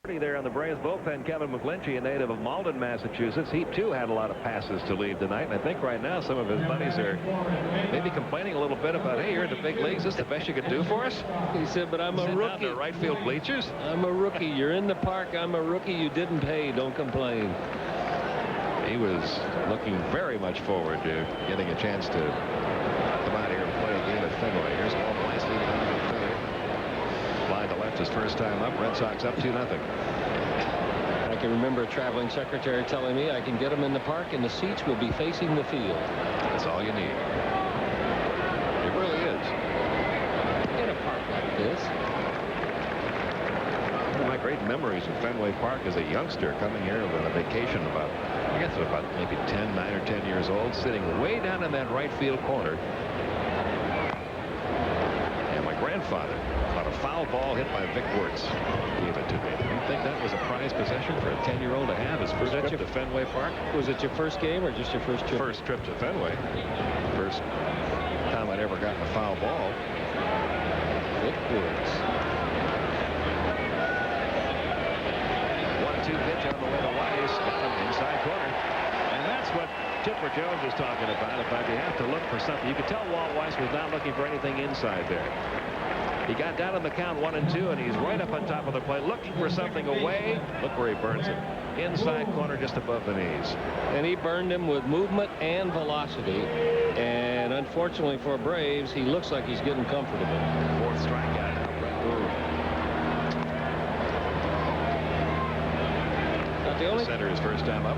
There on the Braves bullpen, Kevin McGlinchey, a native of Malden, Massachusetts. He too had a lot of passes to leave tonight, and I think right now some of his buddies are maybe complaining a little bit about, hey, you're in the big leagues. This is the best you could do for us? He said, but I'm a rookie. The right field bleachers? I'm a rookie. You're in the park. I'm a rookie. You didn't pay. Don't complain. He was looking very much forward to getting a chance to come out here and play a game at Fenway. Here's Walt Weiss leading off in the third. Fly to left his first time up. Red Sox up 2-0. I can remember a traveling secretary telling me I can get them in the park and the seats will be facing the field. That's all you need. It really is. In a park like this. One of my great memories of Fenway Park as a youngster coming here on a vacation about, I guess about maybe 9 or 10 years old, sitting way down in that right field corner. And my grandfather caught a foul ball hit by Vic Wirtz. Gave it to me. Do you think that was a prized possession for a 10-year-old to have his first trip to Fenway Park? Was it your first game or just your first trip? First trip to Fenway. First time I'd ever gotten a foul ball. Vic Wirtz. 1-2 pitch on the way to Weiss. Inside corner. And that's what Chipper Jones is talking about. In fact, you have to look for something. You could tell Walt Weiss was not looking for anything inside there. He got down on the count 1-2, and he's right up on top of the plate looking for something away. Look where he burns it. Inside corner just above the knees. And he burned him with movement and velocity. And unfortunately for Braves, he looks like he's getting comfortable. 4th strikeout now, Brett Boone. The only Center his first time up.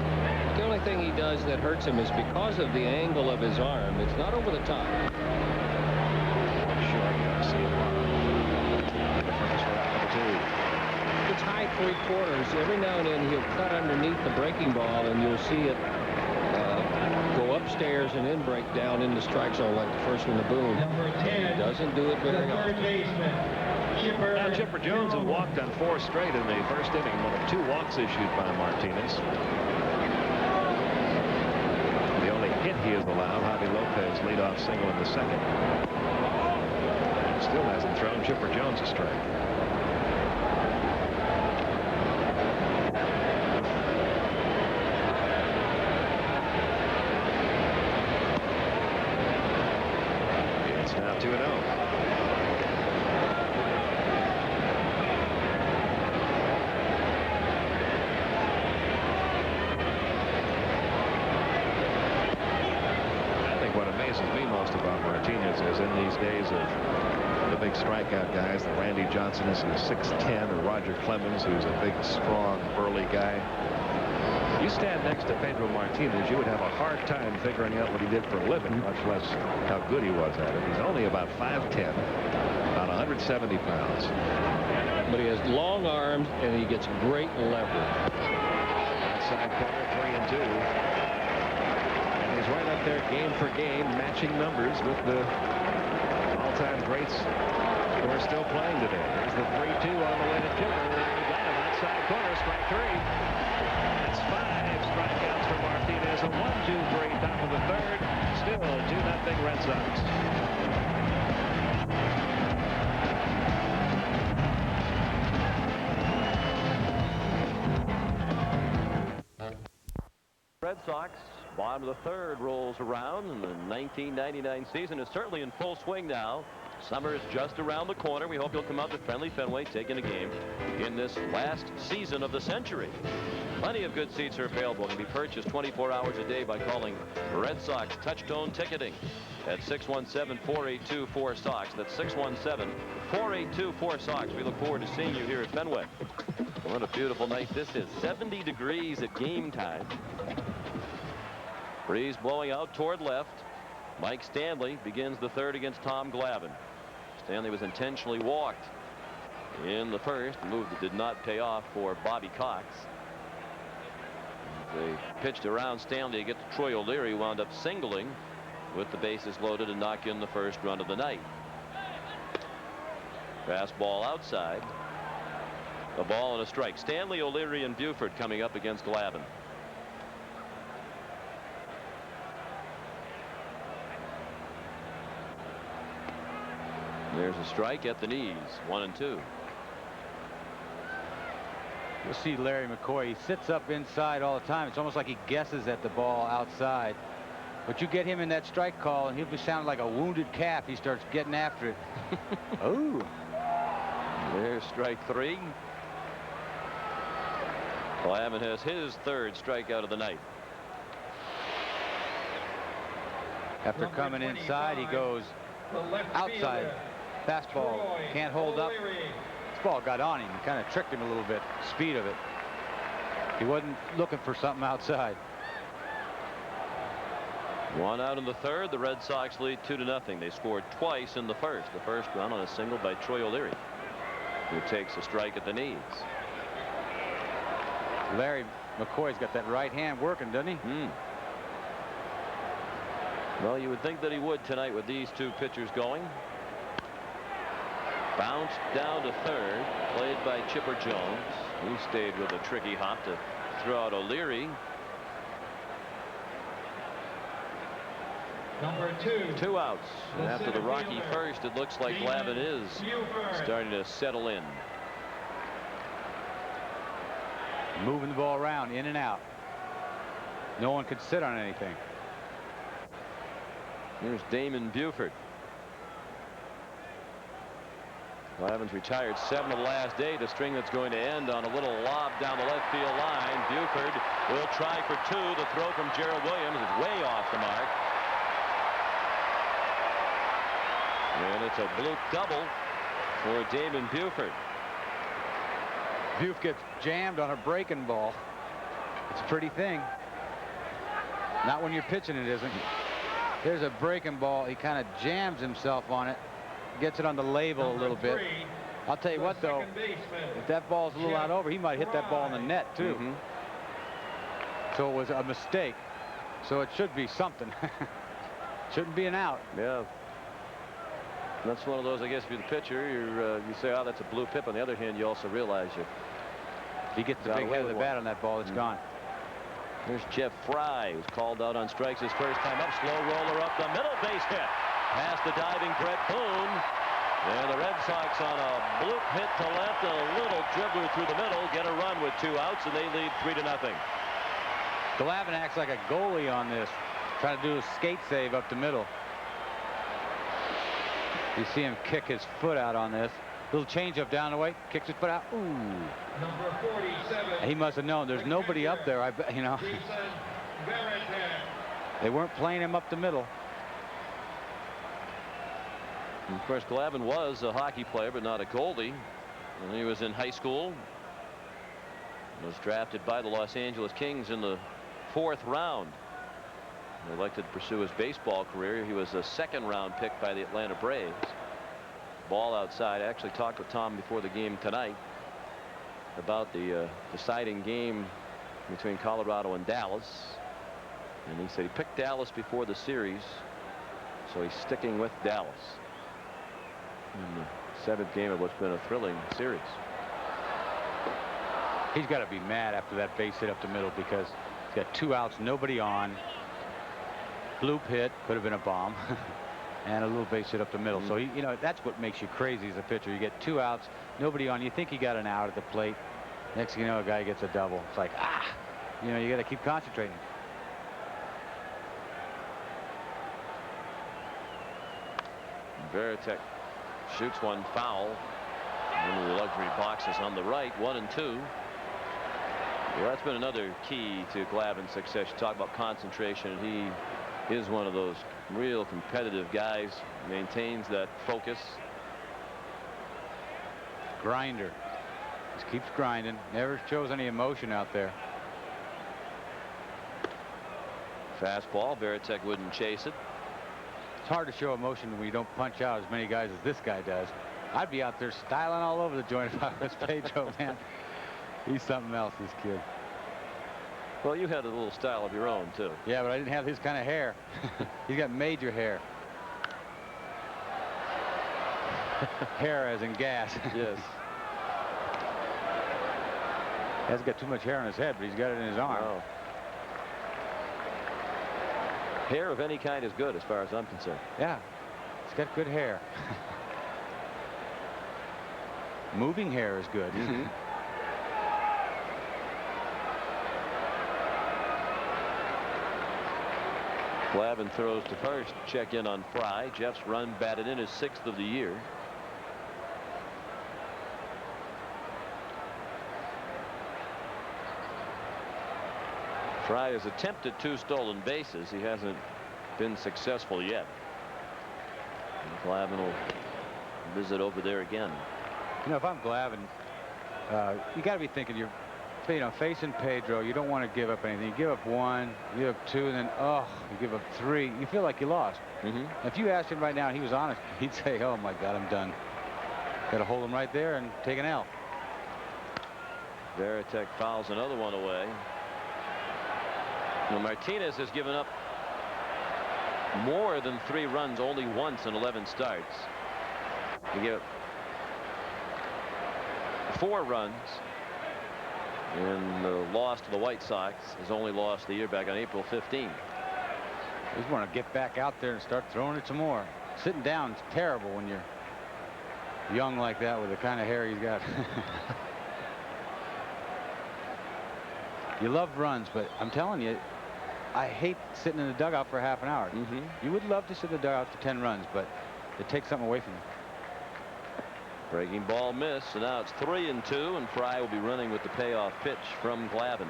The only thing he does that hurts him is because of the angle of his arm. It's not over the top. It's high 3/4. Every now and then he'll cut underneath the breaking ball, and you'll see it go upstairs and then break down in the strike zone like the first one to Boone. He doesn't do it very often. Now Chipper Jones has walked on 4 straight in the first inning, one of 2 walks issued by Martinez. The only hit he has allowed, Javi Lopez leadoff single in the second. Still hasn't thrown Chipper Jones a strike. It's now 2-0. Martinez is in these days of the big strikeout guys, the Randy Johnson is 6'10", or Roger Clemens, who's a big, strong, burly guy. You stand next to Pedro Martinez, you would have a hard time figuring out what he did for a living, much less how good he was at it. He's only about 5'10", about 170 pounds. But he has long arms, and he gets great leverage. Outside corner, 3-2. He's right up there game for game, matching numbers with the all-time greats who are still playing today. There's the 3-2 on the way to Chipper. He got him outside corner, strike 3. That's 5 strikeouts for Martinez. A 1-2-3 top of the third. Still 2-0 Red Sox. Red Sox, bottom of the third rolls around, and the 1999 season is certainly in full swing now. Summer is just around the corner. We hope you'll come out to friendly Fenway, taking a game in this last season of the century. Plenty of good seats are available. Can be purchased 24 hours a day by calling Red Sox Touchtone Ticketing at 617-482-4SOX. That's 617-482-4SOX. We look forward to seeing you here at Fenway. What a beautiful night this is. 70 degrees at game time. Breeze blowing out toward left. Mike Stanley begins the third against Tom Glavine. Stanley was intentionally walked in the first, a move that did not pay off for Bobby Cox. They pitched around Stanley to get to Troy O'Leary, wound up singling with the bases loaded and knock in the first run of the night. Fastball outside. A ball and a strike. Stanley, O'Leary, and Buford coming up against Glavine. There's a strike at the knees. 1-2. You'll see Larry McCoy. He sits up inside all the time. It's almost like he guesses at the ball outside. But you get him in that strike call, and he'll be sounding like a wounded calf. He starts getting after it. Oh. There's strike three. Glavine has his third strikeout of the night. After coming inside, he goes outside. Fastball can't hold up. This ball got on him and kind of tricked him a little bit. Speed of it. He wasn't looking for something outside. One out in the third. The Red Sox lead 2-0. They scored twice in the first. The first run on a single by Troy O'Leary, who takes a strike at the knees. Larry McCoy's got that right hand working, doesn't he? Well, you would think that he would tonight with these two pitchers going. Bounced down to third, played by Chipper Jones. He stayed with a tricky hop to throw out O'Leary. Number 2. 2 outs. And after the rocky first, it looks like Glavine is starting to settle in. Moving the ball around, in and out. No one could sit on anything. Here's Damon Buford. Glavine's retired 7 of the last 8, a string that's going to end on a little lob down the left field line. Buford will try for 2. The throw from Gerald Williams is way off the mark. And it's a bloop double for Damon Buford. Buford gets jammed on a breaking ball. It's a pretty thing. Not when you're pitching, it isn't. There's a breaking ball. He kind of jams himself on it. Gets it on the label a little bit. I'll tell you what, though, if that ball's a little out over, he might hit that ball in the net, too. So it was a mistake. So it should be something. Shouldn't be an out. Yeah. That's one of those, I guess, if you're the pitcher, you say, oh, that's a blue pip. On the other hand, you also realize if he gets the big head of the bat on that ball, it's gone. Here's Jeff Fry, who's called out on strikes his first time up. Slow roller up the middle, base hit. Past the diving Brett Boone. And the Red Sox on a bloop hit to left, a little dribbler through the middle, get a run with 2 outs, and they lead 3-0. Glavine acts like a goalie on this, trying to do a skate save up the middle. You see him kick his foot out on this. Little changeup down the way, kicks his foot out. Ooh. Number 47. He must have known there's nobody up there. You know. They weren't playing him up the middle. And of course, Glavine was a hockey player, but not a goalie. When he was in high school, was drafted by the Los Angeles Kings in the 4th round. He elected to pursue his baseball career. He was a 2nd-round pick by the Atlanta Braves. Ball outside. I actually talked with Tom before the game tonight about the deciding game between Colorado and Dallas. And he said he picked Dallas before the series, so he's sticking with Dallas in the 7th game of what's been a thrilling series. He's got to be mad after that base hit up the middle because he's got 2 outs, nobody on. Bloop hit, could have been a bomb. And a little base hit up the middle. So, you know, that's what makes you crazy as a pitcher. You get 2 outs, nobody on. You think you got an out at the plate. Next thing you know, a guy gets a double. It's like, you know, you got to keep concentrating. Veritek Shoots one foul. Into the luxury boxes on the right. 1-2. Well, that's been another key to Glavine's success. You talk about concentration. He is one of those real competitive guys. Maintains that focus. Grinder. Just keeps grinding. Never shows any emotion out there. Fastball. Varitek wouldn't chase it. It's hard to show emotion when you don't punch out as many guys as this guy does. I'd be out there styling all over the joint if I was Pedro, man. He's something else, this kid. Well, you had a little style of your own, too. Yeah, but I didn't have his kind of hair. He's got major hair. Hair as in gas. Yes. He hasn't got too much hair on his head, but he's got it in his arm. Oh. Hair of any kind is good as far as I'm concerned. Yeah, he's got good hair. Moving hair is good. Mm-hmm. Glavine throws to first. Check in on Fry. Jeff's run batted in his 6th of the year. Fry has attempted 2 stolen bases. He hasn't been successful yet. And Glavine will visit over there again. You know, if I'm Glavine, you got to be thinking you're, facing Pedro. You don't want to give up anything. You give up 1, you give up 2, and then you give up 3. You feel like you lost. Mm-hmm. If you asked him right now and he was honest, he'd say, "Oh my God, I'm done." Got to hold him right there and take an L. Varitek fouls another one away. Now, Martinez has given up more than 3 runs only once in 11 starts. He gave up 4 runs in the loss to the White Sox. His only loss of the year back on April 15. He's want to get back out there and start throwing it some more. Sitting down is terrible when you're young like that with the kind of hair he's got. You love runs, but I'm telling you, I hate sitting in the dugout for half an hour. Mm-hmm. You would love to sit in the dugout for 10 runs, but it takes something away from you. Breaking ball missed, so now it's 3-2, and Fry will be running with the payoff pitch from Glavine.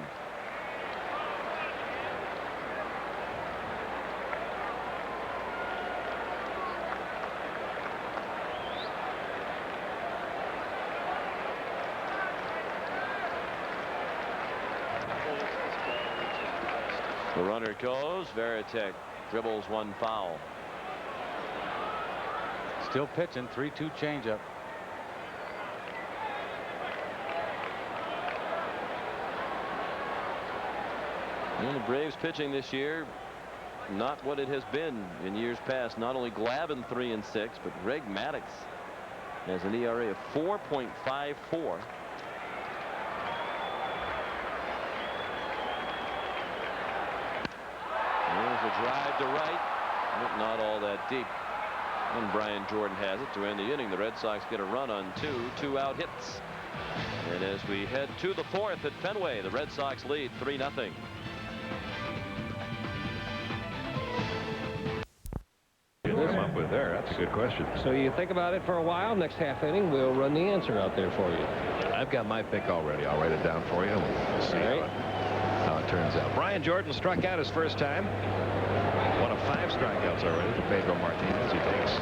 The runner goes. Varitek dribbles 1 foul. Still pitching. 3-2 changeup. Well, the Braves pitching this year, not what it has been in years past. Not only Glavine 3-6, but Greg Maddux has an ERA of 4.54. There's a drive to right, but not all that deep. And Brian Jordan has it to end the inning. The Red Sox get a run on 2 out hits. And as we head to the 4th at Fenway, the Red Sox lead 3-0. Come up with there. That's a good question. So you think about it for a while. Next half inning, we'll run the answer out there for you. I've got my pick already. I'll write it down for you. We'll see how it turns out. Brian Jordan struck out his first time. 1 of 5 strikeouts already for Pedro Martinez. He takes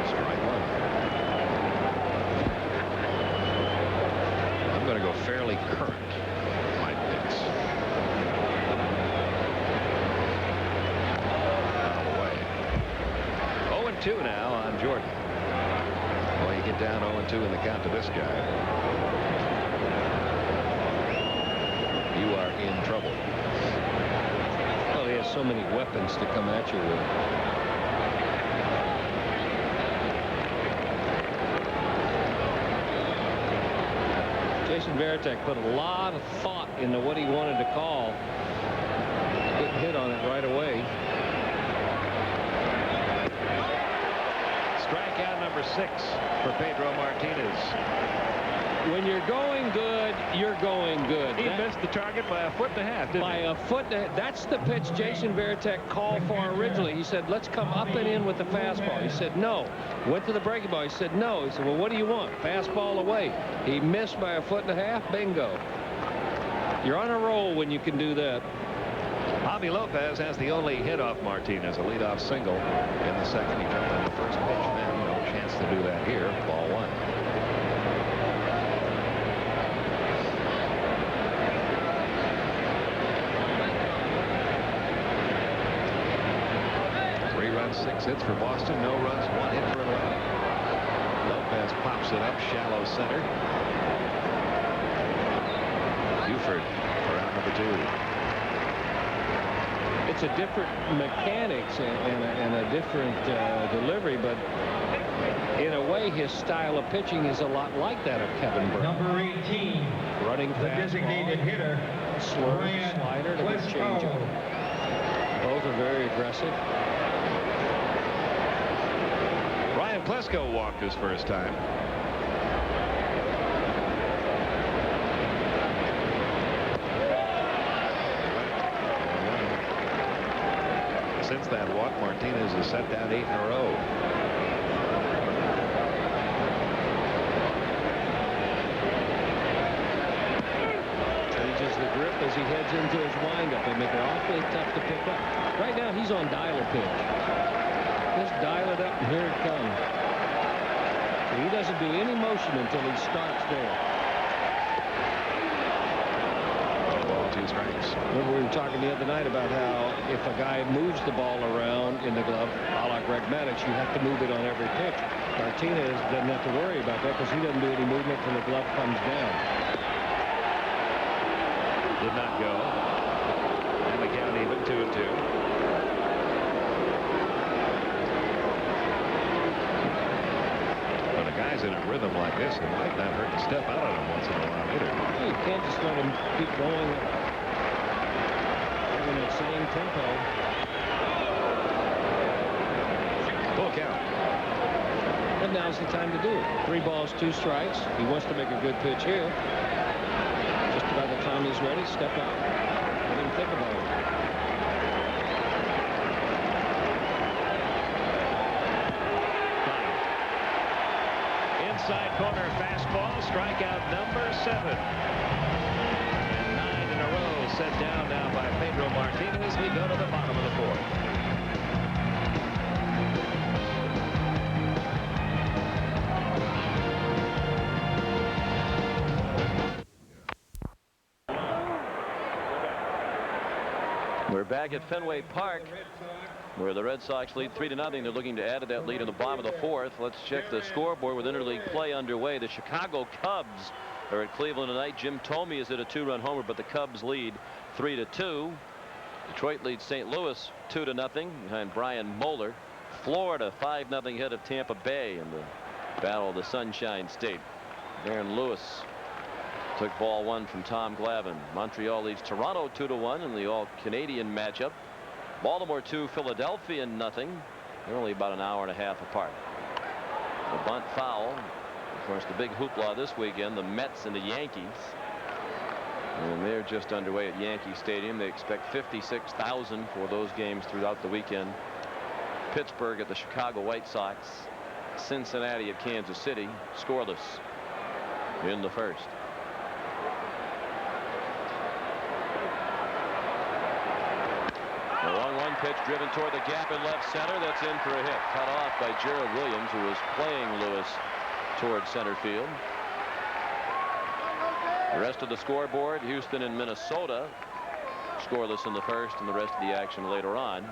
strike 1. I'm going to go fairly current with my picks. Out of the way. 0-2 now on Jordan. Well, you get down 0-2 in the count to this guy, you are in trouble. Well, he has so many weapons to come at you with. Jason Varitek put a lot of thought into what he wanted to call. Good hit on it right away. Strikeout number 6 for Pedro Martinez. When you're going good, you're going good. He missed the target by 1.5 feet, didn't by he? a foot. That's the pitch Jason Varitek called for originally. He said, let's come up and in with the fastball. He said, no. Went to the breaking ball. He said, no. He said, well, what do you want? Fastball away. He missed by 1.5 feet. Bingo. You're on a roll when you can do that. Javi Lopez has the only hit off Martinez, a leadoff single in the second. He jumped on the first pitch, then no chance to do that here. Ball 1. Runs, 6 hits for Boston, no runs, 1 hit for Atlanta. Lopez pops it up, shallow center. Buford for out number 2. It's a different mechanics and a different delivery, but in a way, his style of pitching is a lot like that of Kevin Burke. Number 18, running the fastball, designated hitter, slurve, slider, to change it. Both are very aggressive. Klesko walked his first time. Since that walk, Martinez has set down 8 in a row. Changes the grip as he heads into his windup. They make it awfully tough to pick up. Right now, he's on dial pitch. Just dial it up, and here it comes. So he doesn't do any motion until he starts there. 1 ball, 2 strikes. Remember, we were talking the other night about how if a guy moves the ball around in the glove, a la Greg Maddux, you have to move it on every pitch. Martinez doesn't have to worry about that because he doesn't do any movement until the glove comes down. Did not go. And the count even 2-2. Guys in a rhythm like this, it might not hurt to step out on him once in a while either. You can't just let him keep going in that same tempo. Full count. And now's the time to do it. 3 balls, 2 strikes. He wants to make a good pitch here. Just about the time he's ready, step out. Let him think about it. Inside corner fastball, strikeout number 7. And 9 in a row set down now by Pedro Martinez. We go to the bottom of the 4th. We're back at Fenway Park, where the Red Sox lead 3-0. They're looking to add to that lead in the bottom of the 4th. Let's check the scoreboard with interleague play underway. The Chicago Cubs are at Cleveland tonight. Jim Thome is at a 2-run homer, but the Cubs lead 3-2. Detroit leads St. Louis 2-0 behind Brian Moeller. Florida 5-0 ahead of Tampa Bay in the battle of the Sunshine State. Darren Lewis took ball 1 from Tom Glavine. Montreal leads Toronto 2-1 in the all-Canadian matchup. Baltimore 2, Philadelphia 0. They're only about an hour and a half apart. The bunt foul. Of course, the big hoopla this weekend, the Mets and the Yankees. And they're just underway at Yankee Stadium. They expect 56,000 for those games throughout the weekend. Pittsburgh at the Chicago White Sox. Cincinnati at Kansas City, scoreless in the 1st. The 1-1 pitch driven toward the gap in left center. That's in for a hit. Cut off by Gerald Williams, who was playing Lewis toward center field. The rest of the scoreboard, Houston and Minnesota scoreless in the 1st, and the rest of the action later on.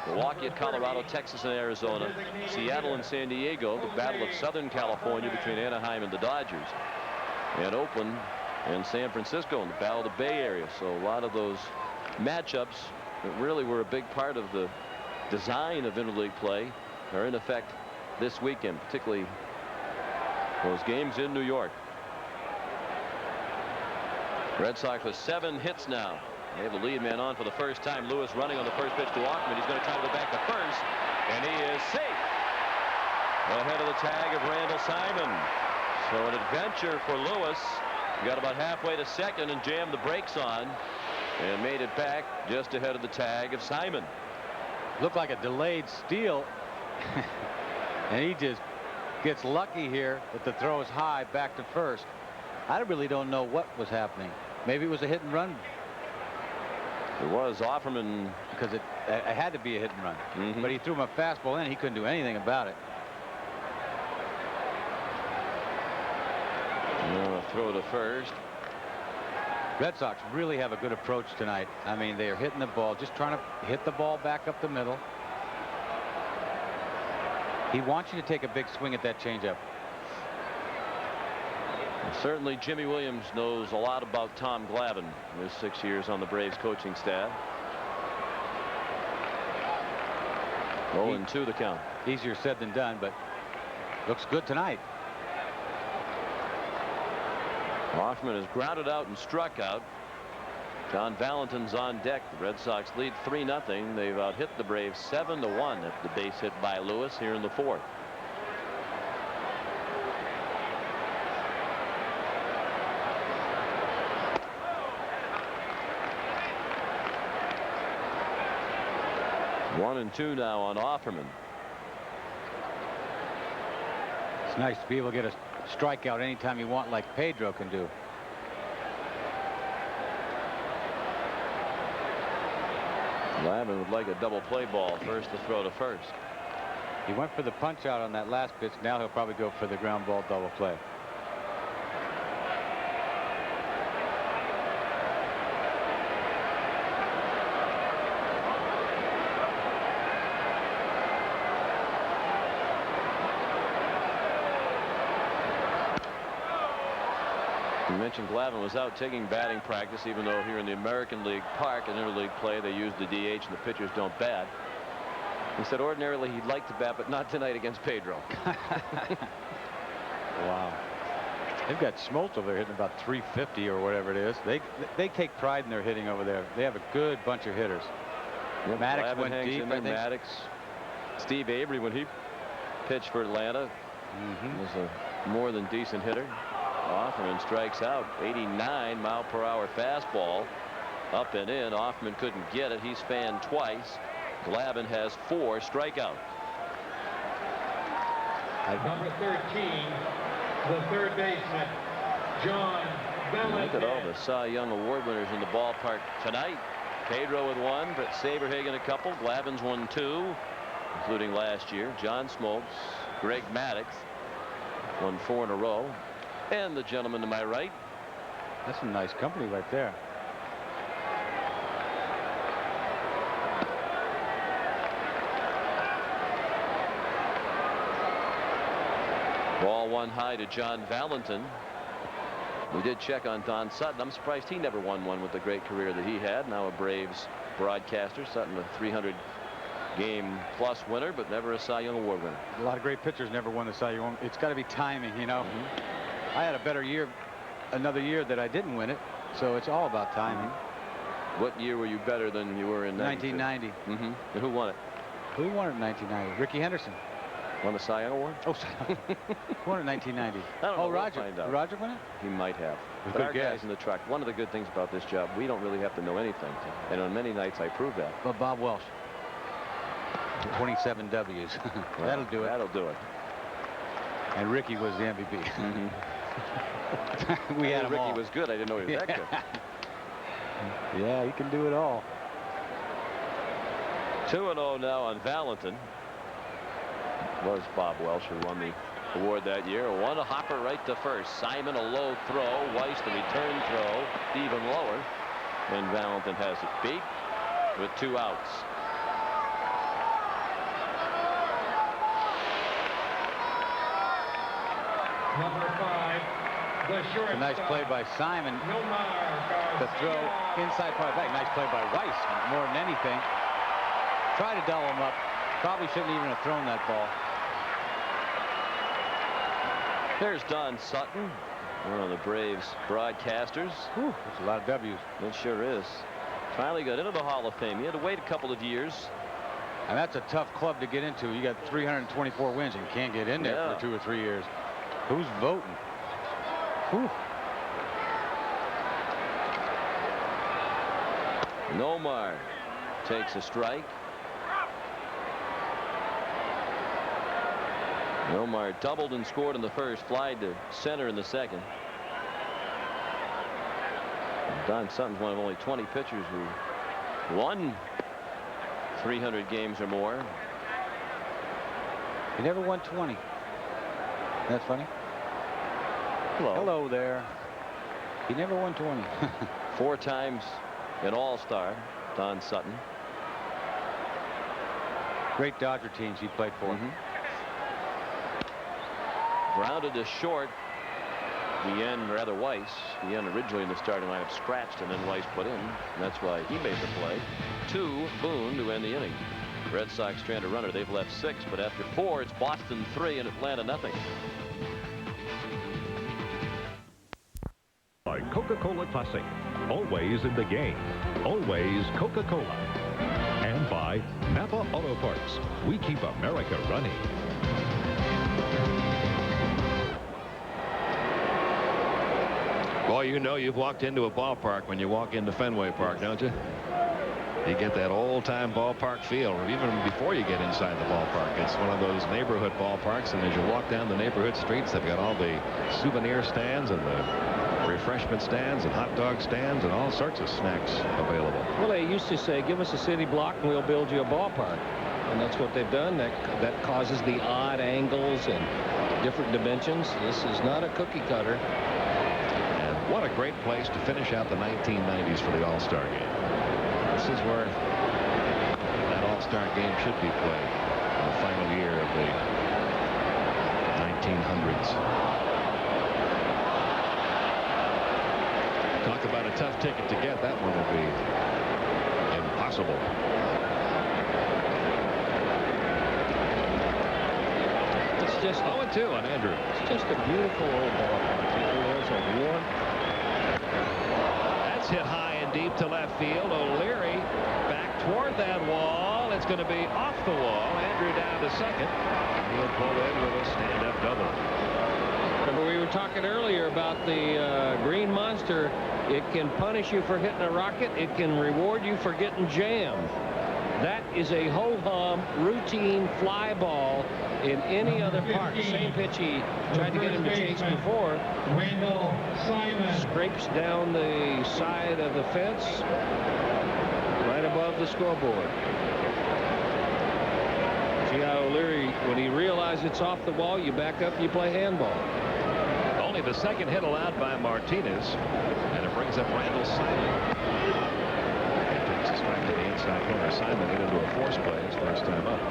Milwaukee at Colorado, Texas and Arizona, Seattle and San Diego, the battle of Southern California between Anaheim and the Dodgers, and Oakland and San Francisco in the battle of the Bay Area. So a lot of those matchups that really were a big part of the design of interleague play are in effect this weekend, particularly those games in New York. Red Sox with 7 hits now. They have the lead man on for the first time. Lewis running on the first pitch to Walkman. He's going to travel it back to first, and he is safe ahead of the tag of Randall Simon. So So an adventure for Lewis. Got about halfway to second and jammed the brakes on and made it back just ahead of the tag of Simon. Looked like a delayed steal. And he just gets lucky here that the throw is high back to first. I really don't know what was happening. Maybe it was a hit and run. It was Offerman, because it had to be a hit and run. But he threw him a fastball in. He couldn't do anything about it. Throw to first. Red Sox really have a good approach tonight. I mean, they are hitting the ball, just trying to hit the ball back up the middle. He wants you to take a big swing at that changeup. Certainly Jimmy Williams knows a lot about Tom Glavine in his 6 years on the Braves coaching staff. 0-2 the count. Easier said than done, but looks good tonight. Hoffman is grounded out and struck out. John Valentin's on deck. The Red Sox lead 3-0. They've out-hit the Braves 7-1 at the base hit by Lewis here in the fourth. One and two now on Offerman. It's nice to be able to get a strikeout anytime you want, like Pedro can do. Glavine would like a double play ball first to throw to first. He went for the punch out on that last pitch. Now he'll probably go for the ground ball double play. You mentioned Glavine was out taking batting practice, even though here in the American League Park in interleague play they use the DH and the pitchers don't bat. He said ordinarily he'd like to bat, but not tonight against Pedro. Wow. They've got Smoltz over there hitting about 350 or whatever it is. They take pride in their hitting over there. They have a good bunch of hitters. Yep, Maddox went deep, I think. Maddox. Steve Avery, when he pitched for Atlanta, was a more than decent hitter. Offerman strikes out. 89-mile-per-hour fastball up and in. Offerman couldn't get it. He's fanned twice. Glavine has 4 strikeouts. Number 13, the third baseman, John Valentin. Look at all the Cy Young Award winners in the ballpark tonight. Pedro with 1, but Saberhagen a couple. Glavine's won 2, including last year. John Smoltz, Greg Maddox won 4 in a row. And the gentleman to my right. That's some nice company right there. Ball 1 high to John Valentin. We did check on Don Sutton. I'm surprised he never won one with the great career that he had. Now a Braves broadcaster. Sutton a 300-game plus winner, but never a Cy Young Award winner. A lot of great pitchers never won the Cy Young. It's got to be timing, you know. I had a better year, another year that I didn't win it, so it's all about timing. What year were you better than you were in 1990? And who won it? Who won it in 1990? Ricky Henderson. Won the Cy Young Award? Oh, who won it in 1990? I don't know. Oh, Roger. We'll find out. Roger won it? He might have. But our guys in the truck, one of the good things about this job, we don't really have to know anything. And on many nights I prove that. But Bob Welsh. 27 W's. That'll do it. That'll do it. And Ricky was the MVP. We had Ricky all. was good. I didn't know he was that good. Yeah, he can do it all. 2-0 now on Valentin. Was Bob Welsh who won the award that year. A hopper right to first. Simon a low throw. Weiss the return throw even lower. And Valentin has it beat with 2 outs. Number 5, the shortstop. A nice play by Simon. The throw inside part back. Nice play by Weiss. More than anything. Try to double him up. Probably shouldn't even have thrown that ball. There's Don Sutton, one of the Braves broadcasters. Whew, that's a lot of W's. It sure is. Finally got into the Hall of Fame. He had to wait a couple of years. And that's a tough club to get into. You got 324 wins and you can't get in there for 2 or 3 years. Who's voting? Whew. Nomar takes a strike. Nomar doubled and scored in the first, flied to center in the second. Don Sutton's one of only 20 pitchers who won 300 games or more. He never won 20. That's funny. Hello. Hello there. He never won 20. 4 times an All-Star, Don Sutton. Great Dodger teams he played for. Grounded to short. Bien, rather Weiss. Bien originally in the starting lineup scratched, and then Weiss put in. And that's why he made the play. 2, Boone to end the inning. Red Sox stranded a runner. They've left 6, but after 4, it's Boston 3 and Atlanta nothing. By Coca-Cola Classic. Always in the game. Always Coca-Cola. And by Napa Auto Parts. We keep America running. Boy, you know you've walked into a ballpark when you walk into Fenway Park, don't you? You get that old-time ballpark feel, even before you get inside the ballpark. It's one of those neighborhood ballparks, and as you walk down the neighborhood streets, they've got all the souvenir stands and the refreshment stands and hot dog stands and all sorts of snacks available. Well, they used to say, give us a city block and we'll build you a ballpark. And that's what they've done. That causes the odd angles and different dimensions. This is not a cookie cutter. What a great place to finish out the 1990s for the All-Star game. This is where that All-Star game should be played in the final year of the 1900s. Talk about a tough ticket to get. That one will be impossible. It's just 0-2 on Andrew. It's just a beautiful old ballpark. There's a warm. That's hit high and deep to left field. O'Leary back toward that wall. It's going to be off the wall. Andrew down to second. He'll pull in with a stand-up double. Remember, we were talking earlier about the Green Monster. It can punish you for hitting a rocket. It can reward you for getting jammed. That is a ho-hum routine fly ball in any other park. Same pitch he tried to get him to chase before. Scrapes down the side of the fence right above the scoreboard. See how O'Leary, when he realizes it's off the wall, you back up and you play handball. Only the second hit allowed by Martinez, and it brings up Randall Simon. Takes a strike to the inside corner. Simon hit into a force play his first time up.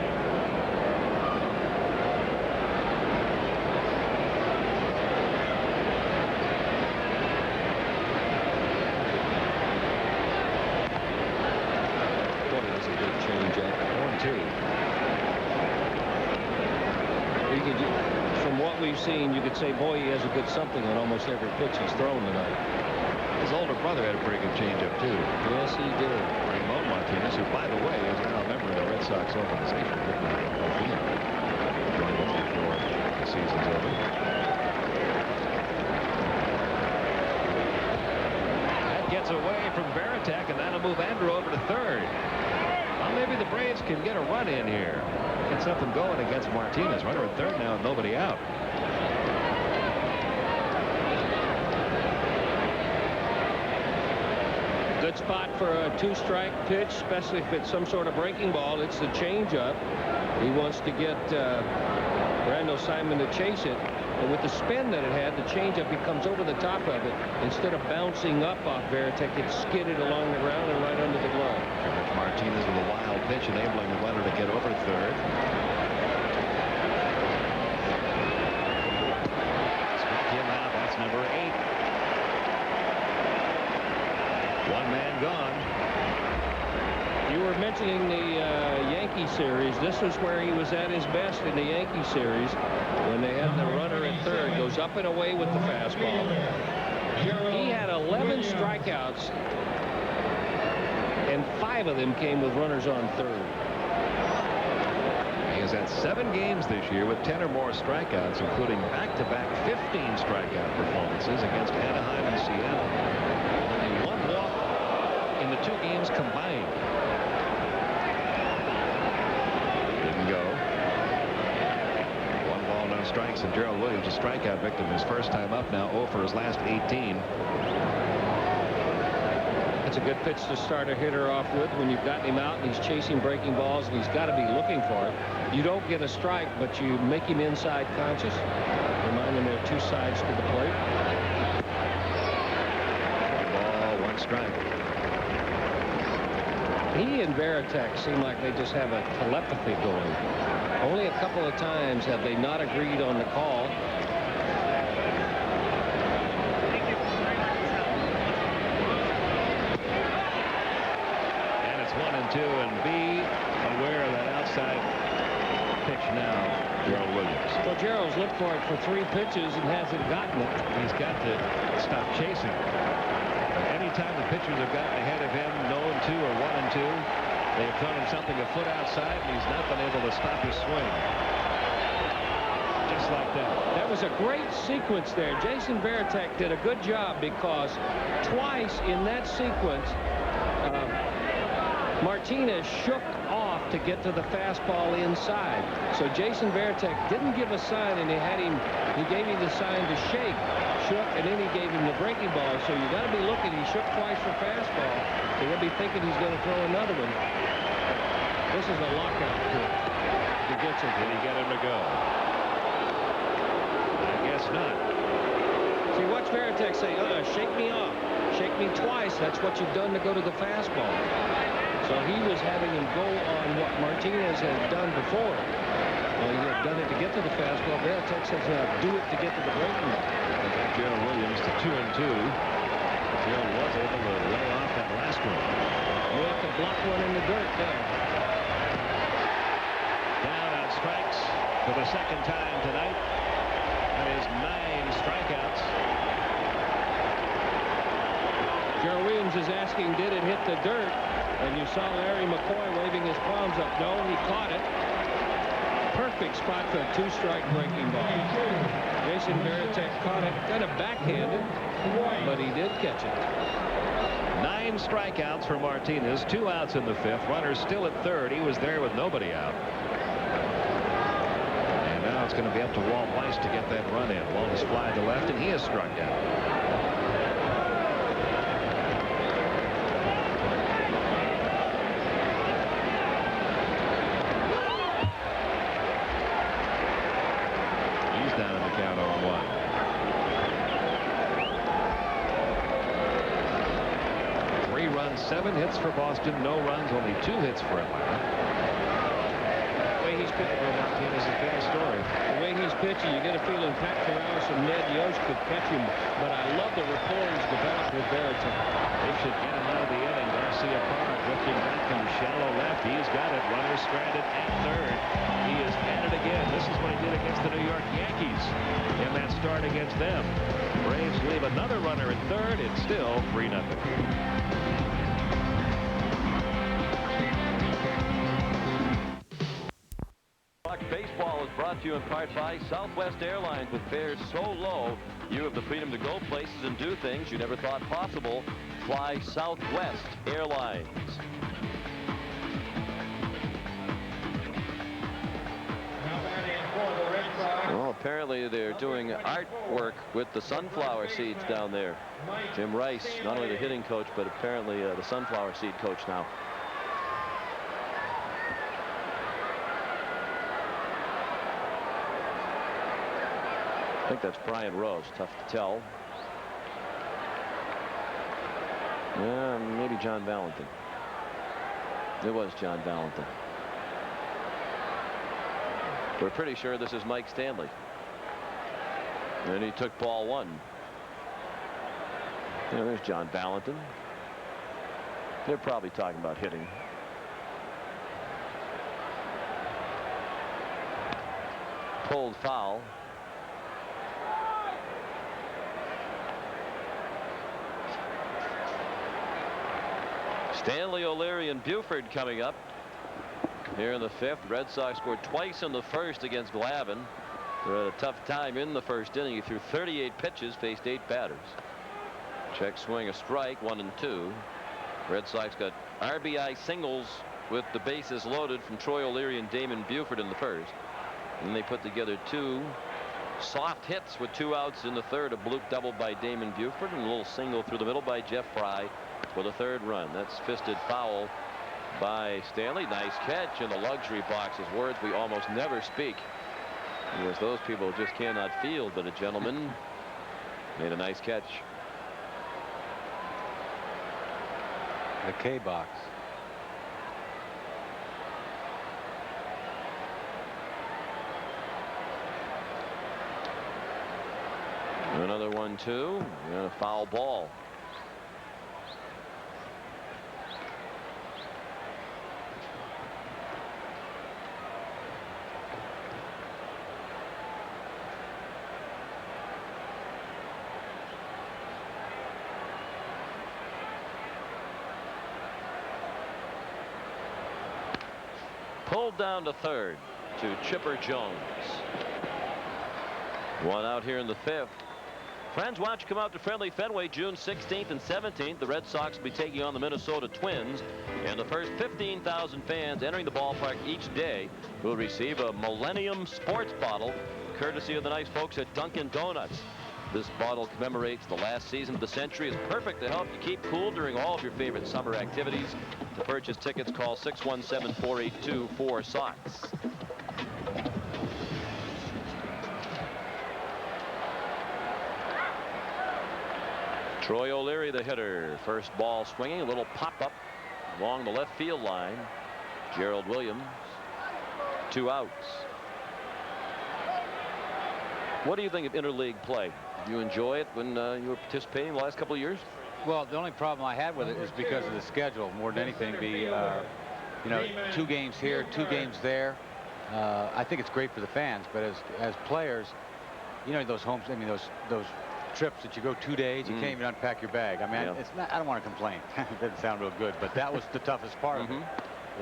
From what we've seen, you could say, boy, he has a good something on almost every pitch he's thrown tonight. His older brother had a pretty good changeup, too. Yes, he did. Ramon Martinez, who, by the way, is now a member of the Red Sox organization. Joined us before the season's over. That gets away from Veritek, and that'll move Andrew over to third. Well, maybe the Braves can get a run in here. Get something going against Martinez. Runner at third now, nobody out. Good spot for a 2-strike pitch, especially if it's some sort of breaking ball. It's the changeup. He wants to get Randall Simon to chase it. But with the spin that it had, the changeup, he comes over the top of it. Instead of bouncing up off Veritek, it skidded along the ground and right under the glove. Martinez with a wild pitch, enabling the runner to get over to third. Struck him out. That's number 8. One man gone. You were mentioning the Yankee series. This was where he was at his best in the Yankee series when they had the runner at third. Goes up and away with the fastball. He had 11 strikeouts, and 5 of them came with runners on third. He has had had 7 games this year with 10 or more strikeouts, including back-to-back 15 strikeout performances against Anaheim and Seattle. Only 1 walk in the 2 games combined. Didn't go. 1 ball, no strikes, and Gerald Williams, a strikeout victim his first time up, now 0 for his last 18. It's a good pitch to start a hitter off with when you've gotten him out and he's chasing breaking balls and he's got to be looking for it. You don't get a strike, but you make him inside conscious. Remind him there are 2 sides to the plate. 1 ball, 1 strike. He and Veritek seem like they just have a telepathy going. Only a couple of times have they not agreed on the call. And it's 1-2, and be aware of that outside pitch now, Gerald Williams. Well, Gerald's looked for it for 3 pitches and hasn't gotten it. He's got to stop chasing. Anytime the pitchers have gotten ahead of him, 0-2 or 1-2, they have thrown him something a foot outside, and he's not been able to stop his swing. Just like that. That was a great sequence there. Jason Veritek did a good job because twice in that sequence, Martinez shook off to get to the fastball inside. So Jason Veritek didn't give a sign, and he gave him the sign to shake, shook, and then he gave him the breaking ball. So you got to be looking. He shook twice for fastball, so you'll be thinking he's going to throw another one. This is a lockout pitch. He gets it. Did he get him to go? I guess not. See, watch Veritek say, shake me off. Shake me twice. That's what you've done to go to the fastball. So he was having him go on what Martinez had done before. Well, he had done it to get to the fastball. Veritek says, do it to get to the breaking ball. Gerald Williams to 2-2. Gerald was able to lay off that last one. You have to block one in the dirt now. Down on strikes for the 2nd time tonight. That is 9 strikeouts. Gerald Williams is asking, did it hit the dirt? And you saw Larry McCoy waving his palms up. No, he caught it. Perfect spot for a 2-strike breaking ball. Jason Veritek caught it, kind of backhanded, but he did catch it. 9 strikeouts for Martinez, 2 outs in the 5th. Runners still at 3rd. He was there with nobody out. And now it's going to be up to Walt Weiss to get that run in. Walt has fly to left, and he is struck out. Seven hits for Boston, no runs, only 2 hits for Atlanta. The way he's pitching, Martinez is their story. The way he's pitching, you get a feeling Pat Corrales and Ned Yost could catch him, but I love the rapport he's developed with Veritek. They should get him out of the inning. Garcia Parra drifting back from shallow left. He's got it. Runner stranded at 3rd. He has had it again. This is what he did against the New York Yankees in that start against them. Braves leave another runner at 3rd. It's still 3-0. Baseball is brought to you in part by Southwest Airlines. With fares so low, you have the freedom to go places and do things you never thought possible. Fly Southwest Airlines. Well, apparently they're doing artwork with the sunflower seeds down there. Jim Rice, not only the hitting coach, but apparently the sunflower seed coach now. I think that's Brian Rose. Tough to tell. Yeah, maybe John Valentin. It was John Valentin. We're pretty sure this is Mike Stanley. And he took ball 1. Yeah, there's John Valentin. They're probably talking about hitting. Pulled foul. Stanley, O'Leary, and Buford coming up. here in the 5th. Red Sox scored twice in the 1st against Glavine. They had a tough time in the 1st inning. He threw 38 pitches, faced 8 batters. Check swing, a strike, 1 and 2. Red Sox got RBI singles with the bases loaded from Troy O'Leary and Damon Buford in the 1st. And they put together 2 soft hits with 2 outs in the 3rd. A bloop double by Damon Buford and a little single through the middle by Jeff Fry for the 3rd run. That's fisted foul by Stanley. Nice catch in the luxury box, is words we almost never speak, because those people just cannot field, but a gentleman made a nice catch. The K box. Another 1-2 and a foul ball. Pulled down to 3rd to Chipper Jones. 1 out here in the 5th. Friends, why don't you come out to friendly Fenway June 16th and 17th. The Red Sox will be taking on the Minnesota Twins, and the first 15,000 fans entering the ballpark each day will receive a Millennium Sports bottle courtesy of the nice folks at Dunkin' Donuts. This bottle commemorates the last season of the century. It's perfect to help you keep cool during all of your favorite summer activities. To purchase tickets, call 617-482-4SOX. Troy O'Leary, the hitter. First ball swinging, a little pop-up along the left field line. Gerald Williams, 2 outs. What do you think of interleague play? Do you enjoy it when you were participating the last couple of years? Well, the only problem I had with it is because of the schedule more than anything. You know, 2 games here, 2 games there. I think it's great for the fans, but as players, you know, those homes, I mean, those trips that you go 2 days, you can't even unpack your bag. I mean, it's not, I don't want to complain. It doesn't sound real good, but that was the toughest part of it,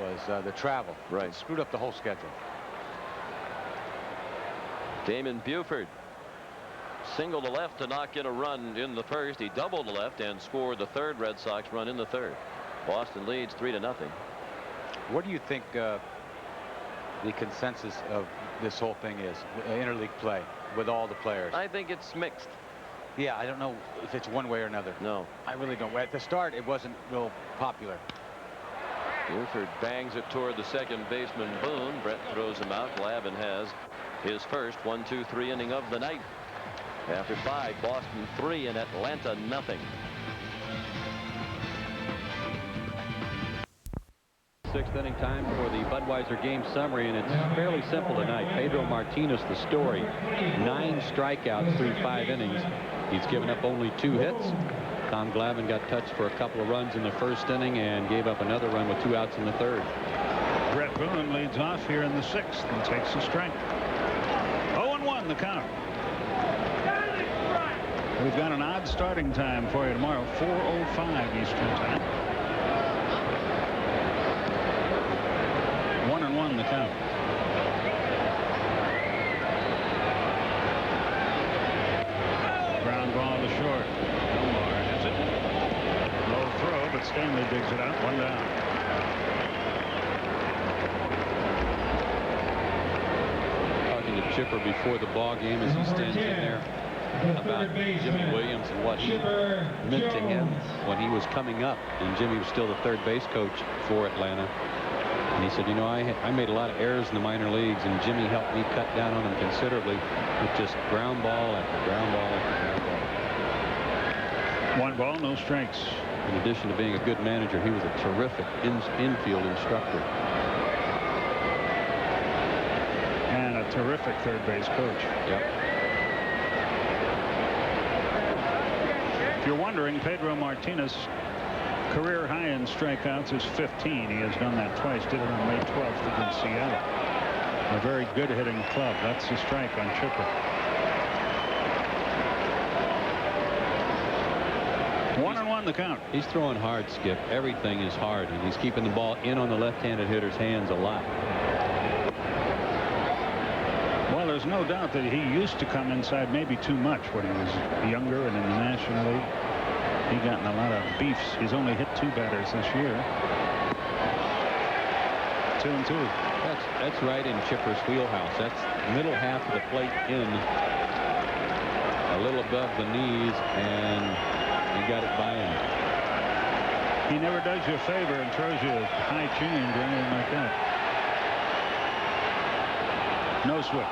was the travel. Right. It screwed up the whole schedule. Damon Buford singled to left to knock in a run in the 1st. He doubled to left and scored the 3rd Red Sox run in the 3rd. Boston leads 3-0. What do you think the consensus of this whole thing is, interleague play with all the players? I think it's mixed. Yeah, I don't know if it's one way or another. No, I really don't. At the start, it wasn't real popular. Buford bangs it toward the second baseman Boone. Brett throws him out. Glavine has his first 1-2-3 inning of the night. After 5, Boston 3 and Atlanta nothing. 6th inning time for the Budweiser game summary, and it's fairly simple tonight. Pedro Martinez, the story. 9 strikeouts through 5 innings. He's given up only 2 hits. Tom Glavine got touched for a couple of runs in the 1st inning and gave up another run with 2 outs in the 3rd. Brett Boone leads off here in the 6th and takes a strike. 0-1 the count. We've got an odd starting time for you tomorrow, 4:05 Eastern time. 1-1 the count. Ground ball to short. Elmore hits it. Low throw, but Stanley digs it out. 1 down. Talking to Chipper before the ball game as he stands in there about Jimmy Williams and what he meant to him when he was coming up, and Jimmy was still the 3rd base coach for Atlanta. And he said, you know, I made a lot of errors in the minor leagues, and Jimmy helped me cut down on them considerably with just ground ball after ground ball after ground ball. 1 ball, no strikes. In addition to being a good manager, he was a terrific infield instructor. And a terrific 3rd base coach. Yep. If you're wondering, Pedro Martinez career high in strikeouts is 15. He has done that twice. Did it on May 12th against Seattle. A very good hitting club. That's the strike on Chipper. 1-1 2-1 the count. He's throwing hard, Skip. Everything is hard, and he's keeping the ball in on the left-handed hitter's hands a lot. Well, there's no doubt that he used to come inside maybe too much when he was younger and in the National League. He got in a lot of beefs. He's only hit 2 batters this year. 2-2. That's right in Chipper's wheelhouse. That's middle half of the plate in, a little above the knees, and he got it by him. He never does you a favor and throws you a high change or anything like that. No swing.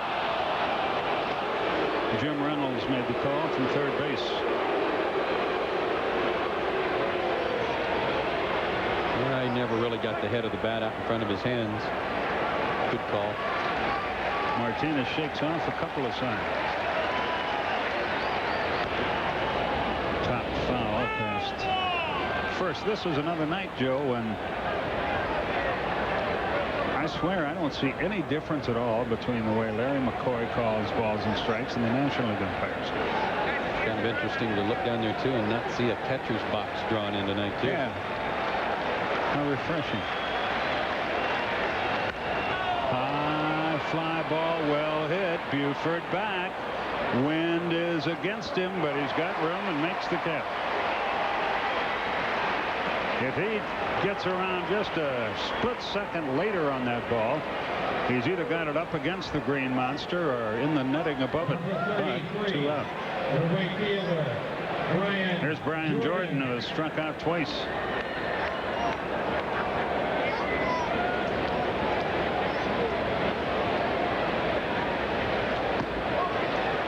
Jim Reynolds made the call from third base. Yeah, he never really got the head of the bat out in front of his hands. Good call. Martinez shakes off a couple of signs. Top foul past first. This was another night, Joe, when I swear I don't see any difference at all between the way Larry McCoy calls balls and strikes and the National League umpires. Kind of interesting to look down there too and not see a catcher's box drawn in tonight too. Yeah. How refreshing. High fly ball, well hit. Buford back. Wind is against him, but he's got room and makes the catch. If he gets around just a split second later on that ball, he's either got it up against the green monster or in the netting above it. But 2 out. Here's Brian Jordan, who has struck out twice.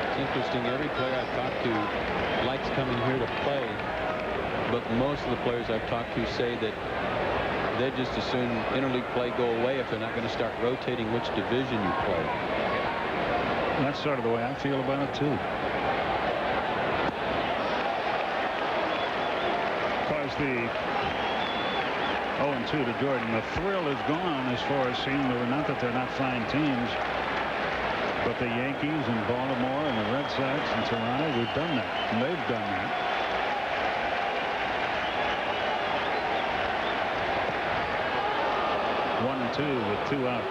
It's interesting. Every player I've talked to likes coming here to play. But most of the players I've talked to say that they'd just as soon interleague play go away if they're not going to start rotating which division you play. That's sort of the way I feel about it, too. Because the 0-2 to Jordan, the thrill is gone as far as seeing not that they're not fine teams, but the Yankees and Baltimore and the Red Sox and Toronto, we've done that. And they've done that. 1-2 with 2 out.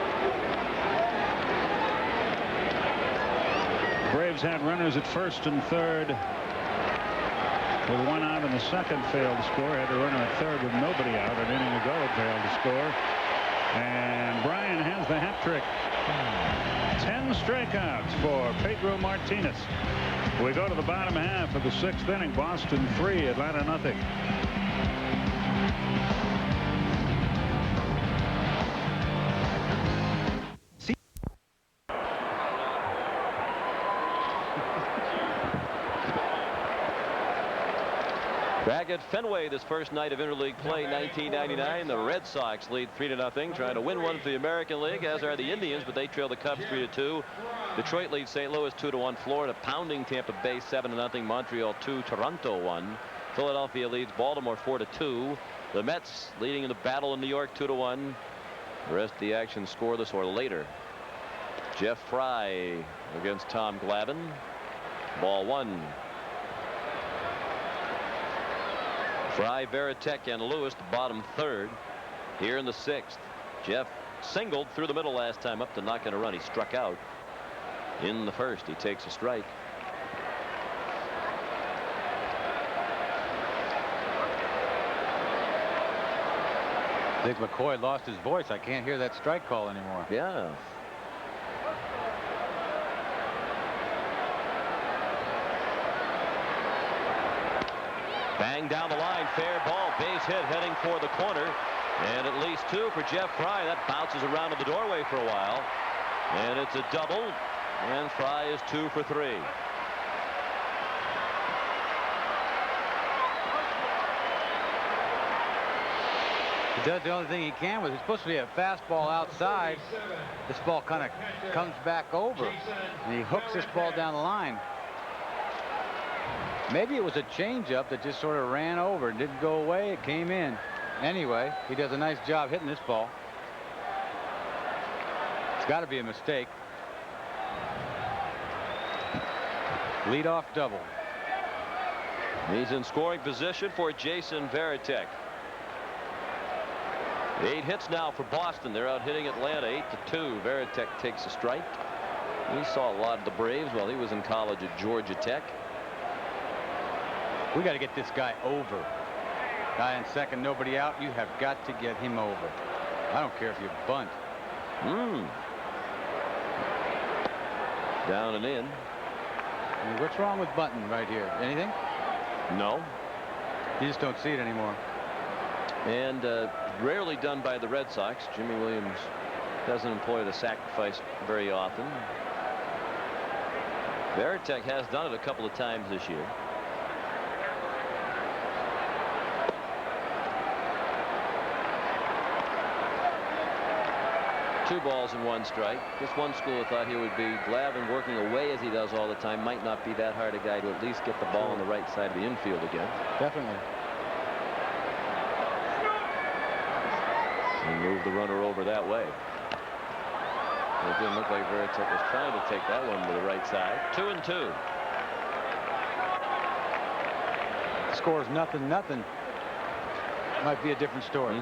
Braves had runners at first and third with 1 out in the second, failed to score. Had a runner at third with nobody out an inning ago, failed to score. And Brian has the hat trick. 10 strikeouts for Pedro Martinez. We go to the bottom half of the 6th inning. Boston 3, Atlanta nothing. Back at Fenway this first night of interleague play, 1999, the Red Sox lead 3-0, trying to win one for the American League, as are the Indians, but they trail the Cubs 3-2. Detroit leads St. Louis 2-1. Florida pounding Tampa Bay 7-0. Montreal 2, Toronto 1. Philadelphia leads Baltimore 4-2. The Mets leading in the battle in New York 2-1. The rest of the action scoreless or later. Jeff Fry against Tom Glavine. Ball 1. Fry, Veritek, and Lewis, the bottom third. Here in the 6th. Jeff singled through the middle last time up to knock in a run. He struck out in the 1st. He takes a strike. I think McCoy lost his voice. I can't hear that strike call anymore. Yeah. Bang down the line, fair ball, base hit, heading for the corner, and at least 2 for Jeff Fry. That bounces around to the doorway for a while, and it's a double, and Fry is 2 for 3. He does the only thing he can with it. It's supposed to be a fastball outside. This ball kind of comes back over, and he hooks this ball down the line. Maybe it was a changeup that just sort of ran over and didn't go away. It came in. Anyway, he does a nice job hitting this ball. It's got to be a mistake. Leadoff double. He's in scoring position for Jason Varitek. 8 hits now for Boston. They're out hitting Atlanta 8-2. Varitek takes a strike. He saw a lot of the Braves while he was in college at Georgia Tech. We got to get this guy over. Guy in second, nobody out. You have got to get him over. I don't care if you bunt. Down and in. I mean, what's wrong with bunting right here? Anything? No. You just don't see it anymore. And rarely done by the Red Sox. Jimmy Williams doesn't employ the sacrifice very often. Varitek has done it a couple of times this year. Two balls and 1 strike. Just one school thought he would be. Glavine, working away as he does all the time, might not be that hard a guy to at least get the ball on the right side of the infield again. Definitely. And move the runner over that way. It didn't look like Varitek was trying to take that one to the right side. 2-2. Scores nothing. Might be a different story.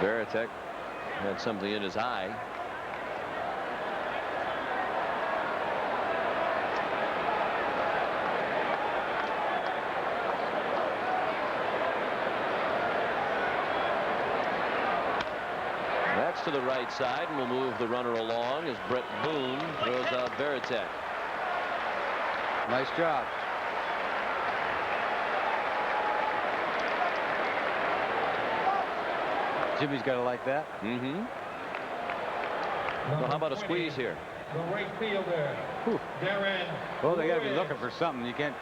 Varitek had something in his eye. That's to the right side, and we'll move the runner along as Brett Boone throws out Varitek. Nice job. Jimmy's got to like that. Well, how about a squeeze here? The right fielder, Darren. Well, they got to be looking for something. You can't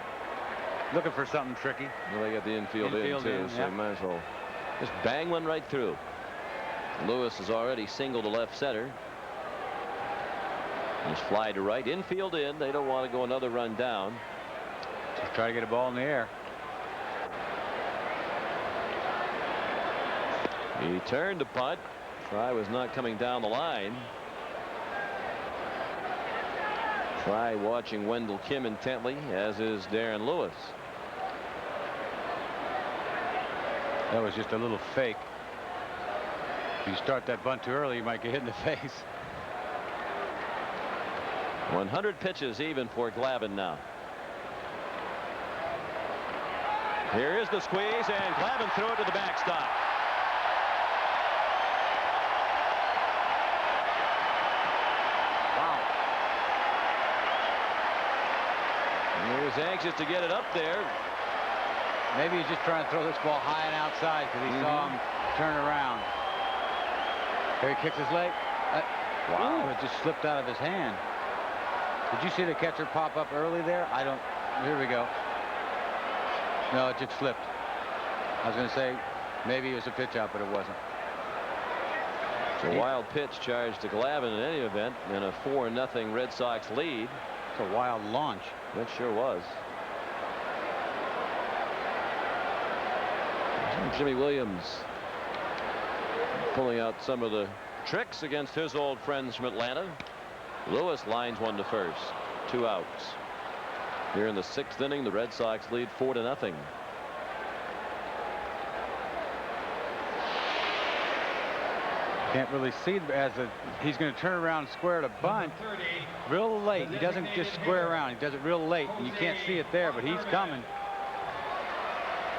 looking for something tricky. Well, they got the infield in too, so you might as well just bang one right through. Lewis is already single to left center. Just fly to right, infield in. They don't want to go another run down. Just try to get a ball in the air. He turned to punt. Fry was not coming down the line. Fry watching Wendell Kim intently, as is Darren Lewis. That was just a little fake. If you start that bunt too early, you might get hit in the face. 100 pitches even for Glavine now. Here is the squeeze, and Glavine threw it to the backstop. He was anxious to get it up there. Maybe he's just trying to throw this ball high and outside because he saw him turn around. Here he kicks his leg. Wow, it just slipped out of his hand. Did you see the catcher pop up early there? I don't. Here we go. No, it just slipped. I was going to say maybe it was a pitch out, but it wasn't. It's a wild pitch charged to Glavine in any event, and a 4-0 Red Sox lead. It's a wild launch. That sure was. Jimmy Williams pulling out some of the tricks against his old friends from Atlanta. Lewis lines one to first. 2 outs. Here in the 6th inning, the Red Sox lead 4-0. Can't really see as he's going to turn around and square to bunt real late. He doesn't just square around. He does it real late, and you can't see it there, but he's coming.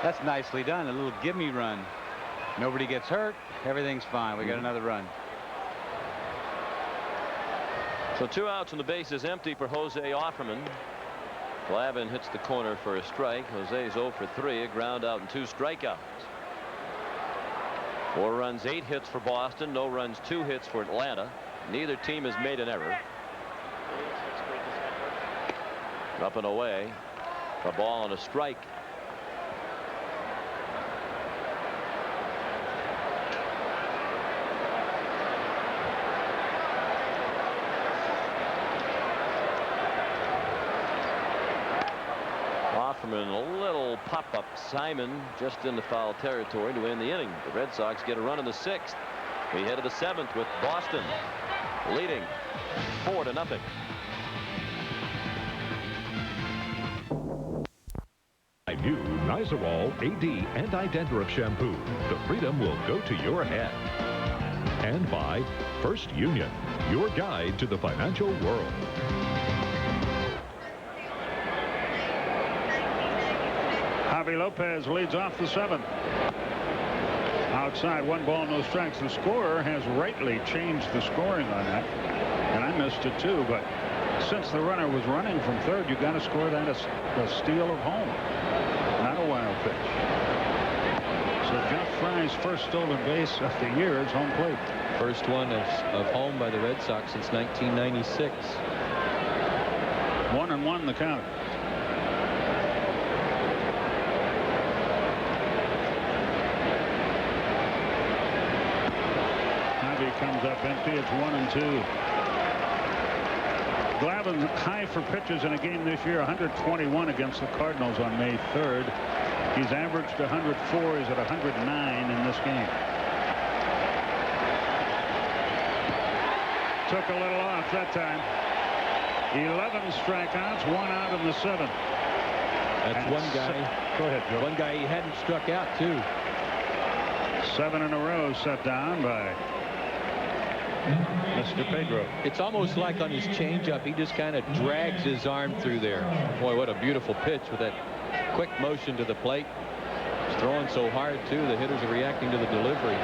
That's nicely done. A little gimme run. Nobody gets hurt. Everything's fine. We got another run. So 2 outs and the base is empty for Jose Offerman. Glavine hits the corner for a strike. Jose's 0 for 3, a ground out and 2 strikeouts. 4 runs, 8 hits for Boston. No runs, 2 hits for Atlanta. Neither team has made an error. Up and away. A ball and a strike. Zimmerman. A little pop-up. Simon just into foul territory to end the inning. The Red Sox get a run in the 6th. We head to the 7th with Boston leading 4-0. New Nizoral AD Anti-Dandruff Shampoo. The freedom will go to your head. And by First Union, your guide to the financial world. Javi Lopez leads off the 7th. Outside, 1 ball, no strikes. The scorer has rightly changed the scoring on that. And I missed it too, but since the runner was running from third, you got to score that as a steal of home. Not a wild pitch. So Jeff Fry's first stolen base of the year is home plate. First one of home by the Red Sox since 1996. 1-1 the count. Javi comes up empty. It's 1-2. Glavine high for pitches in a game this year, 121 against the Cardinals on May 3rd. He's averaged 104. He's at 109 in this game. Took a little off that time. 11 strikeouts, 1 out in the 7th. That's and one guy. Go ahead, Joe. One guy he hadn't struck out, too. 7 in a row set down by Mr. Pedro. It's almost like on his changeup, he just kind of drags his arm through there. Boy, what a beautiful pitch with that quick motion to the plate. He's throwing so hard, too. The hitters are reacting to the delivery.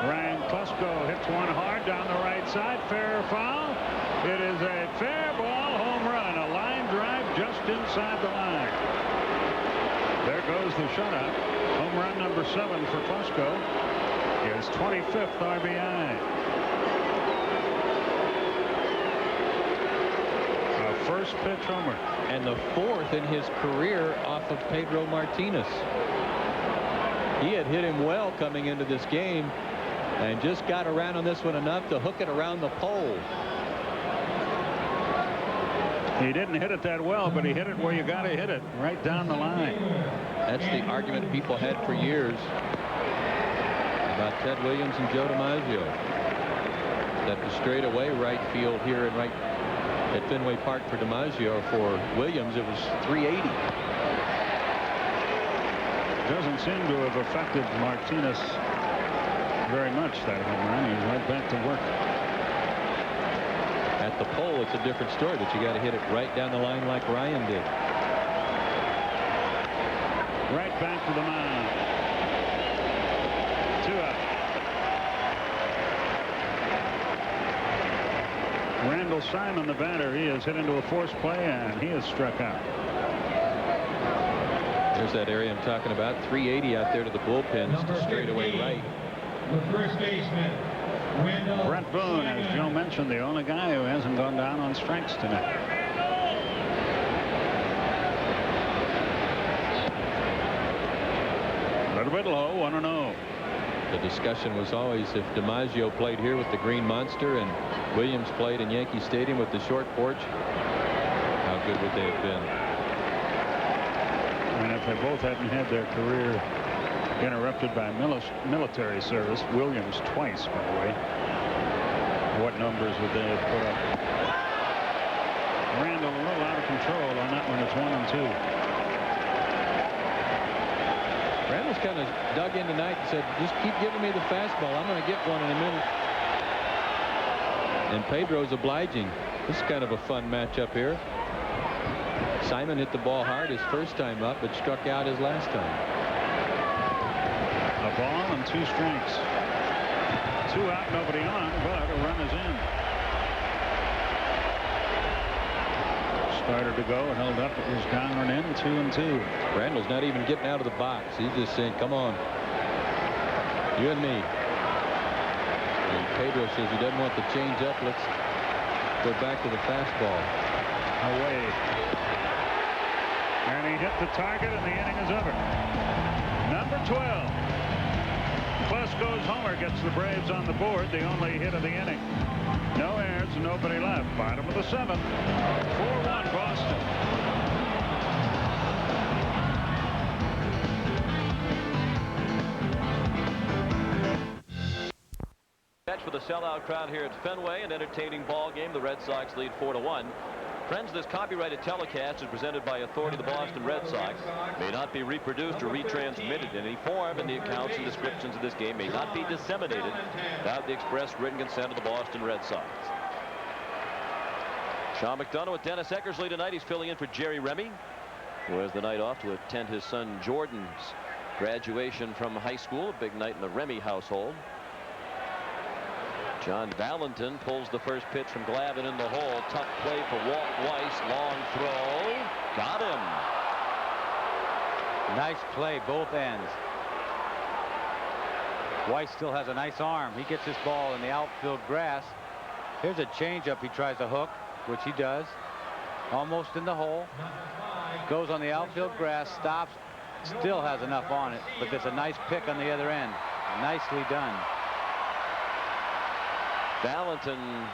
Ryan Klesko hits one hard down the right side. Fair or foul? It is a fair ball home run. A line drive just inside the line. There goes the shutout. Home run number 7 for Klesko. His 25th RBI. A first pitch homer. And the 4th in his career off of Pedro Martinez. He had hit him well coming into this game and just got around on this one enough to hook it around the pole. He didn't hit it that well, but he hit it where you got to hit it, right down the line. That's the argument people had for years about Ted Williams and Joe DiMaggio. That the straightaway right field here and right at Fenway Park for DiMaggio. For Williams, it was 380. Doesn't seem to have affected Martinez very much, that home run. He's right back to work. At the pole, it's a different story, but you got to hit it right down the line like Ryan did. Right back to the mound. 2 out. Randall Simon, the batter, he has hit into a forced play and he is struck out. There's that area I'm talking about. 380 out there to the bullpens to straightaway right. The first baseman, Brent Boone, as Joe mentioned, the only guy who hasn't gone down on strikes tonight. A little bit low, 1-0. The discussion was always if DiMaggio played here with the Green Monster and Williams played in Yankee Stadium with the short porch, how good would they have been? And if they both hadn't had their career interrupted by military service, Williams twice, by the way, what numbers would they have put up? Randall a little out of control on that one. It's 1-2. Randall's kind of dug in tonight and said, just keep giving me the fastball. I'm going to get one in a minute. And Pedro's obliging. This is kind of a fun matchup here. Simon hit the ball hard his first time up, but struck out his last time. A ball and 2 strikes. 2 out, nobody on, but a run is in. Started to go, held up, it was down and in, 2-2. Randall's not even getting out of the box. He's just saying, come on, you and me. And Pedro says he doesn't want the change up. Let's go back to the fastball. Away. And he hit the target, and the inning is over. Number 12. Klesko's homer gets the Braves on the board, the only hit of the inning. No errors, nobody left. Bottom of the 7th. 4-1 Boston. Match for the sellout crowd here at Fenway, an entertaining ball game. The Red Sox lead 4-1. Friends, this copyrighted telecast is presented by authority of the Boston Red Sox. May not be reproduced or retransmitted in any form, and the accounts and descriptions of this game may not be disseminated without the express written consent of the Boston Red Sox. Sean McDonough with Dennis Eckersley tonight. He's filling in for Jerry Remy, who has the night off to attend his son Jordan's graduation from high school. A big night in the Remy household. John Valentin pulls the first pitch from Glavine in the hole. Tough play for Walt Weiss. Long throw. Got him. Nice play, both ends. Weiss still has a nice arm. He gets this ball in the outfield grass. Here's a changeup he tries to hook, which he does. Almost in the hole. Goes on the outfield grass, stops, still has enough on it, but there's a nice pick on the other end. Nicely done. Valentin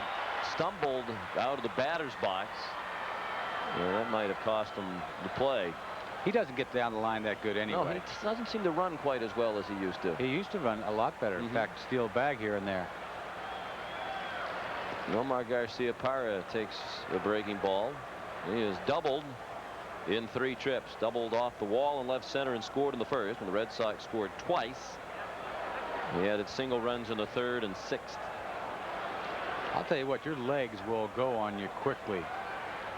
stumbled out of the batter's box. Yeah, that might have cost him the play. He doesn't get down the line that good anyway. No, he doesn't seem to run quite as well as he used to. He used to run a lot better. In fact, steal a bag here and there. Nomar Garcia-Parra takes the breaking ball. He is doubled in 3 trips. Doubled off the wall in left center and scored in the first, when the Red Sox scored twice. He added single runs in the 3rd and 6th. I'll tell you what, your legs will go on you quickly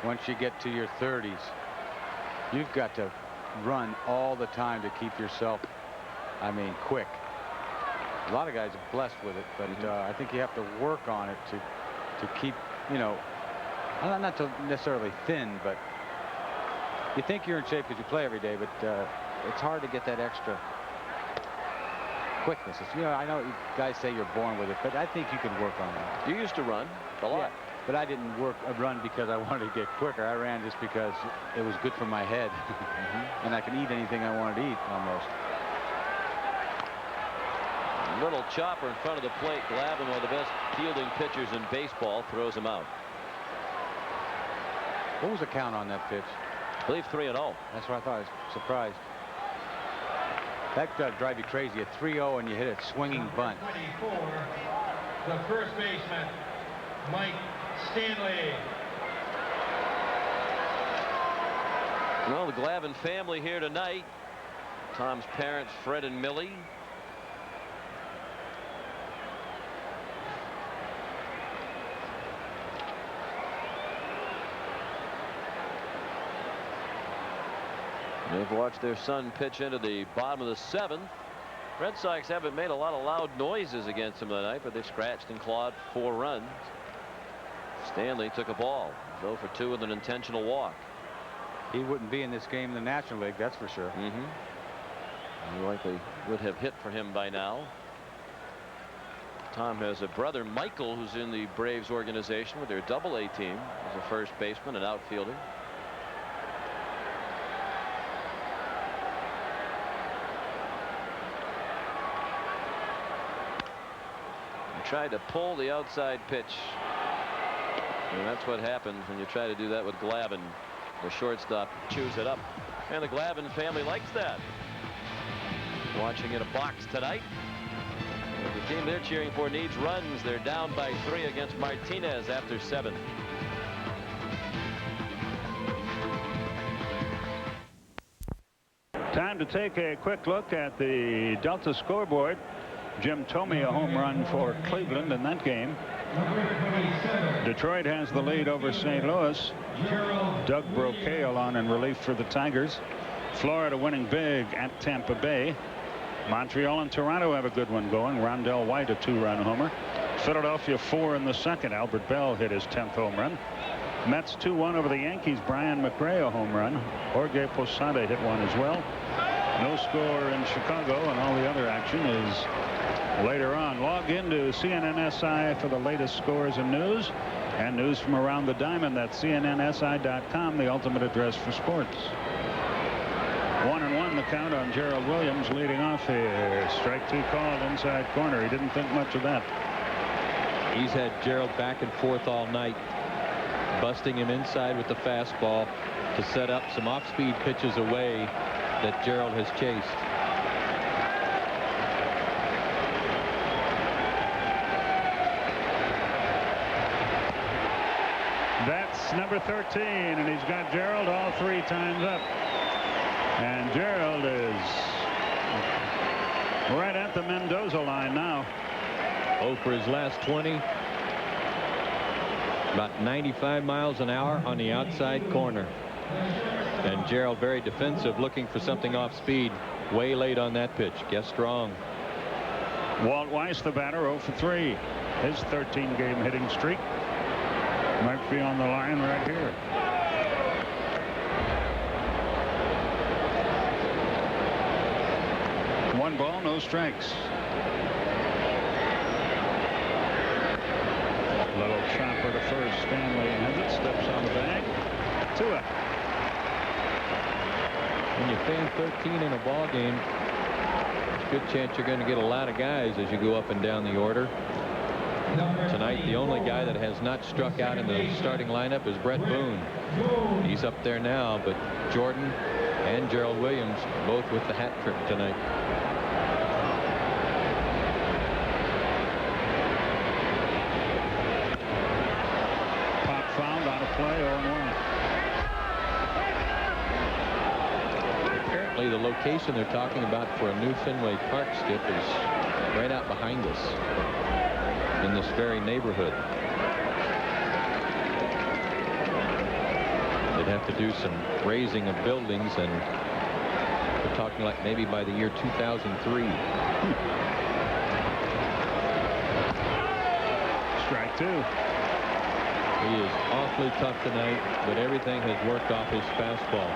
once you get to your 30s. You've got to run all the time to keep yourself, I mean, quick. A lot of guys are blessed with it, but I think you have to work on it to keep, you know, not to necessarily thin, but you think you're in shape because you play every day, but it's hard to get that extra quickness. You know, I know you guys say you're born with it, but I think you can work on that. You used to run a lot. Yeah, but I didn't run because I wanted to get quicker. I ran just because it was good for my head. And I could eat anything I wanted to eat almost. Little chopper in front of the plate. Glavine, one of the best fielding pitchers in baseball, throws him out. What was the count on that pitch? I believe 3-0. That's what I thought. I was surprised. That does drive you crazy. A 3-0 and you hit a swinging bunt. 24, the first baseman, Mike Stanley. Well, the Glavine family here tonight. Tom's parents, Fred and Millie. They've watched their son pitch into the bottom of the 7th. Red Sox haven't made a lot of loud noises against him tonight, but they've scratched and clawed 4 runs. Stanley took a ball. 0 for 2 with an intentional walk. He wouldn't be in this game in the National League, that's for sure. He likely would have hit for him by now. Tom has a brother, Michael, who's in the Braves organization with their Double-A team as a first baseman and outfielder. Tried to pull the outside pitch, and that's what happens when you try to do that with Glavine. The shortstop chews it up, and the Glavine family likes that. Watching in a box tonight. The team they're cheering for needs runs. They're down by 3 against Martinez after 7. Time to take a quick look at the Delta scoreboard. Jim Thome a home run for Cleveland in that game. Detroit has the lead over St. Louis. Doug Brocail on in relief for the Tigers. Florida winning big at Tampa Bay. Montreal and Toronto have a good one going. Rondell White a 2-run homer. Philadelphia 4 in the 2nd. Albert Bell hit his 10th home run. Mets 2-1 over the Yankees. Brian McRae a home run. Jorge Posada hit one as well. No score in Chicago, and all the other action is later on. Log into CNNSI for the latest scores and news from around the diamond. That's CNNSI.com, the ultimate address for sports. 1-1 the count on Gerald Williams leading off here. Strike 2 called inside corner. He didn't think much of that. He's had Gerald back and forth all night, busting him inside with the fastball to set up some off-speed pitches away that Gerald has chased. That's number 13, and he's got Gerald all 3 times up. And Gerald is right at the Mendoza line now. 0 for his last 20. About 95 miles an hour on the outside corner. And Gerald very defensive, looking for something off speed. Way late on that pitch. Guessed wrong. Walt Weiss, the batter, 0 for 3. His 13-game hitting streak might be on the line right here. One ball, no strikes. Little chopper to first. Stanley has it. Steps on the bag. 2 up. When you fan 13 in a ball game, there's a good chance you're going to get a lot of guys as you go up and down the order. Tonight, the only guy that has not struck out in the starting lineup is Brett Boone. He's up there now, but Jordan and Gerald Williams both with the hat trick tonight. Pop found on a play, 0-1. Apparently, the location they're talking about for a new Fenway Park, Skip, is right out behind us in this very neighborhood. They'd have to do some raising of buildings, and we're talking like maybe by the year 2003. Strike 2. He is awfully tough tonight, but everything has worked off his fastball.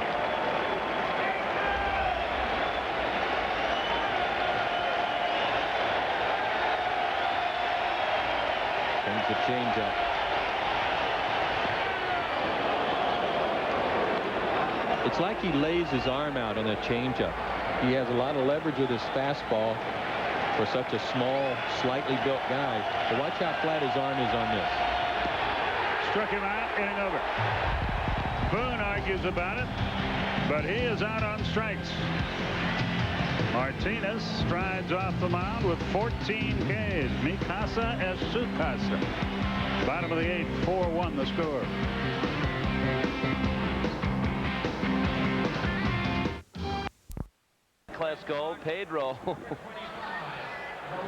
Brings the changeup. It's like he lays his arm out on a changeup. He has a lot of leverage with his fastball for such a small, slightly built guy. But watch how flat his arm is on this. Struck him out, inning over. Boone argues about it, but he is out on strikes. Martinez strides off the mound with 14 Ks. Mikasa es su casa. Bottom of the 8th, 4-1 the score. Let's go, Pedro.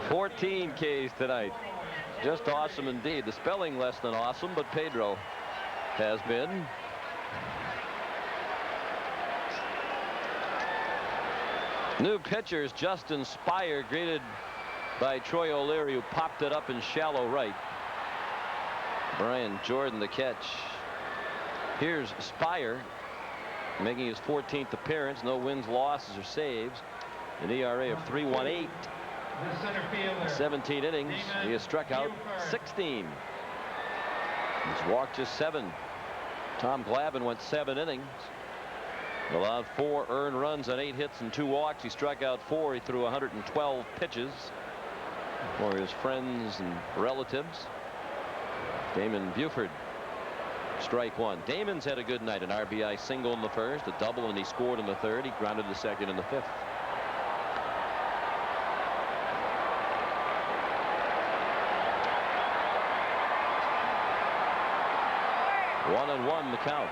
14 Ks tonight. Just awesome indeed. The spelling less than awesome, but Pedro has been. New pitchers, Justin Spire, greeted by Troy O'Leary, who popped it up in shallow right. Brian Jordan the catch. Here's Spire, making his 14th appearance. No wins, losses, or saves. An ERA of 3.18. 17 innings. He has struck out 16. He's walked just 7. Tom Glavine went 7 innings. Allowed 4 earned runs on 8 hits and 2 walks. He struck out 4. He threw 112 pitches for his friends and relatives. Damon Buford, strike 1. Damon's had a good night. An RBI single in the first, a double, and he scored in the third. He grounded the second and the fifth. One and one the count.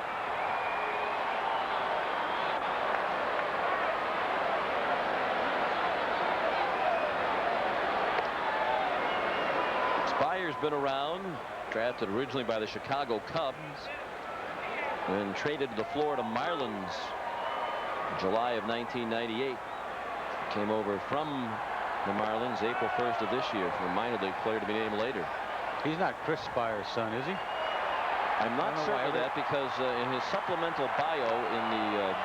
Spire's been around, drafted originally by the Chicago Cubs, and traded to the Florida Marlins in July of 1998. Came over from the Marlins April 1st of this year from a minor league player to be named later. He's not Chris Spire's son, is he? I'm not certain of that, because in his supplemental bio in the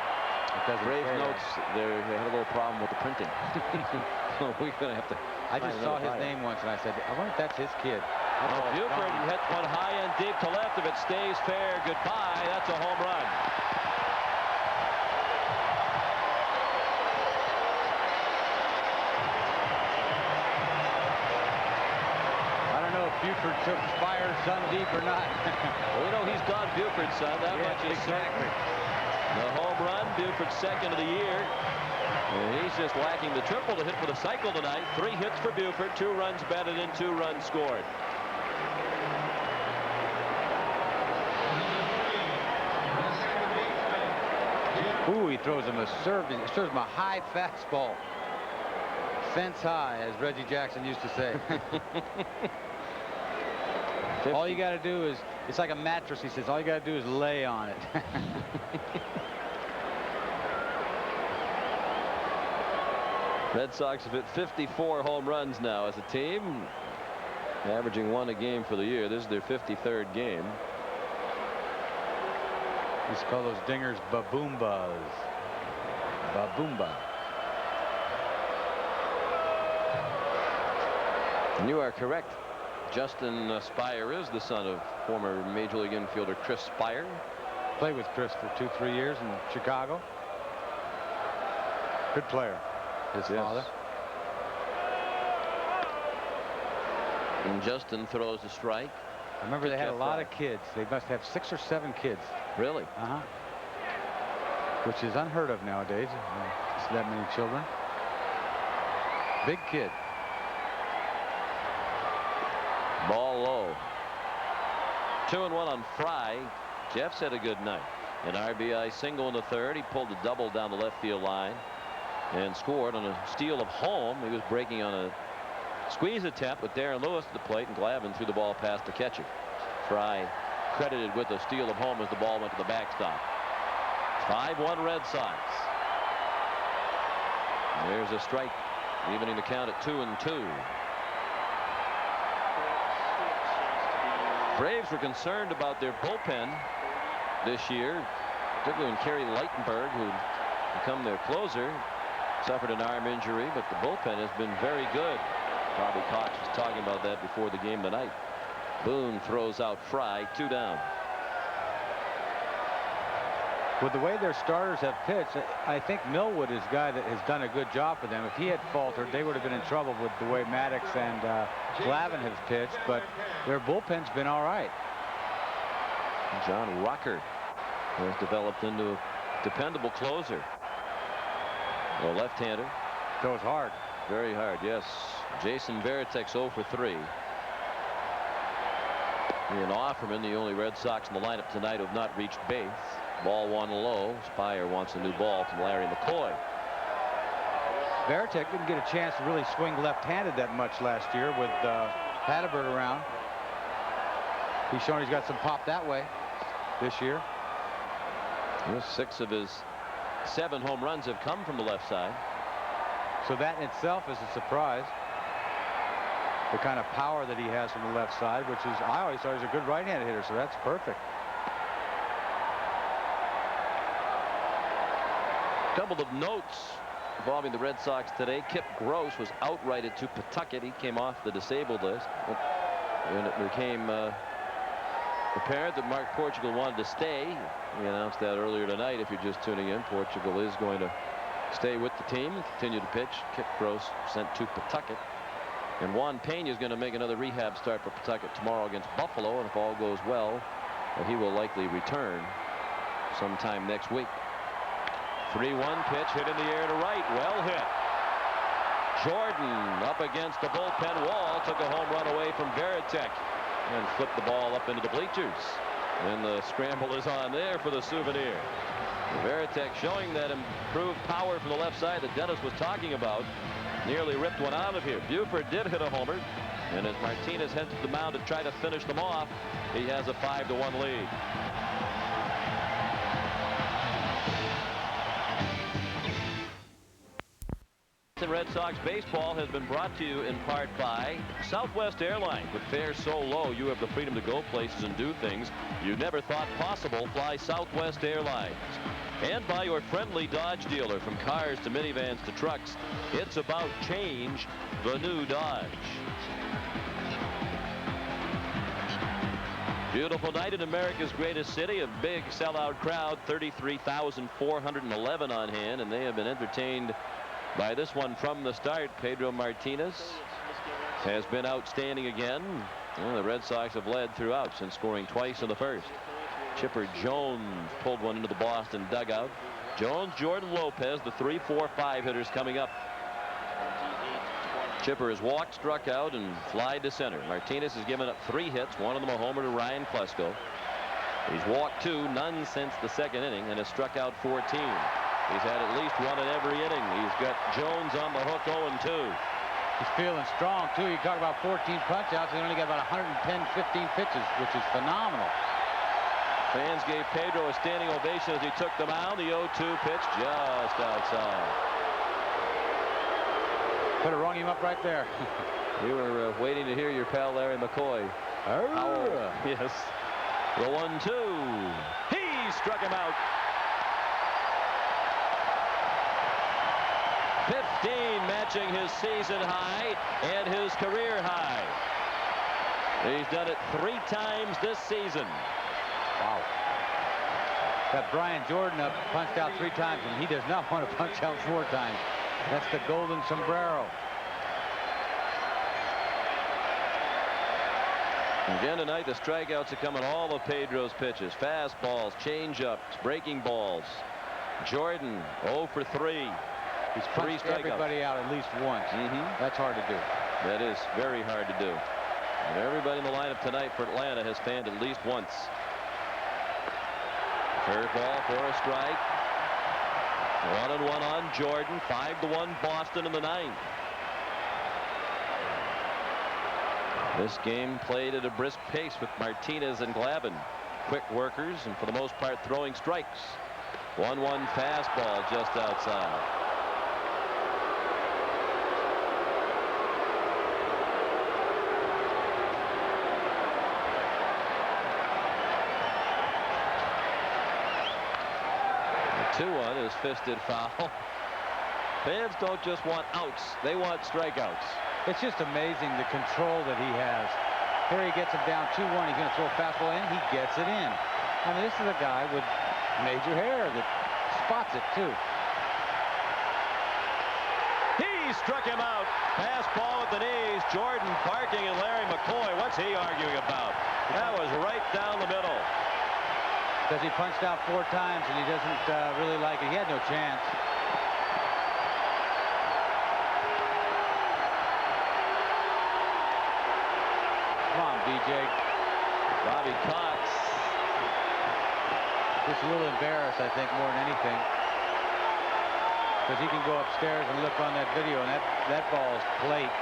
Braves notes, they had a little problem with the printing. So we're going to have to. I just saw his name once, and I said, I wonder if that's his kid. Buford hit one high and deep to left. If it stays fair, goodbye. That's a home run. I don't know if Buford took Spire's son deep or not. Well, we know he's Don Buford's son. That much is exactly. The home run, Buford's second of the year. And he's just lacking the triple to hit for the cycle tonight. 3 hits for Buford, 2 runs batted in, 2 runs scored. Ooh, he throws him a serve. He serves him a high fastball. Fence high, as Reggie Jackson used to say. All you got to do is, it's like a mattress, he says. All you got to do is lay on it. Red Sox have hit 54 home runs now as a team, averaging 1 a game for the year. This is their 53rd game. Used to call those dingers baboombas. Baboomba. And you are correct. Justin Spire is the son of former Major League infielder Chris Spire. Played with Chris for 2-3 years in Chicago. Good player. His father. And Justin throws a strike. I remember they had a lot of kids. They must have 6 or 7 kids. Really? Uh-huh. Which is unheard of nowadays. Just that many children. Big kid. Ball low. 2-1 on Fry. Jeff's had a good night. An RBI single in the 3rd. He pulled a double down the left field line and scored on a steal of home. He was breaking on a squeeze attempt with Darren Lewis at the plate, and Glavine threw the ball past the catcher. Fry credited with a steal of home as the ball went to the backstop. 5-1 Red Sox. There's a strike, evening the count at 2-2. Braves were concerned about their bullpen this year, particularly when Kerry Lightenberg, who become their closer, suffered an arm injury, but the bullpen has been very good. Bobby Cox was talking about that before the game tonight. Boone throws out Fry, 2 down. With the way their starters have pitched, I think Millwood is a guy that has done a good job for them. If he had faltered, they would have been in trouble with the way Maddox and Glavine have pitched, but their bullpen's been all right. John Rocker has developed into a dependable closer. A left-hander. Goes hard. Very hard, yes. Jason Varitek's 0 for 3. Ian Offerman, the only Red Sox in the lineup tonight who have not reached base. Ball 1 low. Spire wants a new ball from Larry McCoy. Varitek didn't get a chance to really swing left-handed that much last year with Hatteberg around. He's shown he's got some pop that way this year. 6 of his 7 home runs have come from the left side. So that in itself is a surprise. The kind of power that he has from the left side, which is, I always thought he was a good right-handed hitter, so that's perfect. Couple of notes involving the Red Sox today. Kip Gross was outrighted to Pawtucket. He came off the disabled list. When it became apparent that Mark Portugal wanted to stay, we announced that earlier tonight. If you're just tuning in, Portugal is going to stay with the team and continue to pitch. Kip Gross sent to Pawtucket. And Juan Pena is going to make another rehab start for Pawtucket tomorrow against Buffalo. And if all goes well, he will likely return sometime next week. 3-1 pitch hit in the air to right. Well hit. Jordan up against the bullpen wall. Took a home run away from Varitek and flipped the ball up into the bleachers. And the scramble is on there for the souvenir. Varitek showing that improved power from the left side that Dennis was talking about. Nearly ripped one out of here. Buford did hit a homer. And as Martinez heads to the mound to try to finish them off, he has a 5-1 lead. Red Sox baseball has been brought to you in part by Southwest Airlines. With fares so low, you have the freedom to go places and do things you never thought possible. Fly Southwest Airlines. And by your friendly Dodge dealer. From cars to minivans to trucks, it's about change. The new Dodge. Beautiful night in America's greatest city. A big sellout crowd, 33,411 on hand, and they have been entertained by this one from the start. Pedro Martinez has been outstanding again. Well, the Red Sox have led throughout since scoring twice in the first. Chipper Jones pulled one into the Boston dugout. Jones, Jordan Lopez, the 3-4-5 hitters coming up. Chipper has walked, struck out, and flied to center. Martinez has given up 3 hits, one of them a homer to Ryan Klesko. He's walked 2, none since the second inning, and has struck out 14. He's had at least 1 in every inning. He's got Jones on the hook, 0-2. He's feeling strong, too. You talk about 14 punch-outs. He only got about 110, 15 pitches, which is phenomenal. Fans gave Pedro a standing ovation as he took the mound. The 0-2 pitch just outside. Could have rung him up right there. We were waiting to hear your pal Larry McCoy. Yes. The 1-2. He struck him out. 15, matching his season high and his career high. He's done it 3 times this season. Wow. Got Brian Jordan up, punched out 3 times, and he does not want to punch out 4 times. That's the golden sombrero. Again tonight, the strikeouts are coming all of Pedro's pitches. Fastballs, changeups, breaking balls. Jordan 0 for 3. He's punched everybody out at least once. That's hard to do. That is very hard to do. And everybody in the lineup tonight for Atlanta has fanned at least once. Curveball for a strike. 1-1 on Jordan. 5-1 Boston in the 9th. This game played at a brisk pace with Martinez and Glavine. Quick workers and for the most part throwing strikes. 1-1 fastball just outside. The 2-1 is fisted foul. Fans don't just want outs, they want strikeouts. It's just amazing the control that he has. Here he gets him down 2-1. He's going to throw a fastball in. He gets it in. I mean, this is a guy with major hair that spots it, too. He struck him out. Fastball with the knees. Jordan barking at Larry McCoy. What's he arguing about? That was right down the middle. Because he punched out 4 times and he doesn't really like it. He had no chance. Come on, BJ. Bobby Cox. Just a little embarrassed, I think, more than anything. Because he can go upstairs and look on that video, and that ball is plate.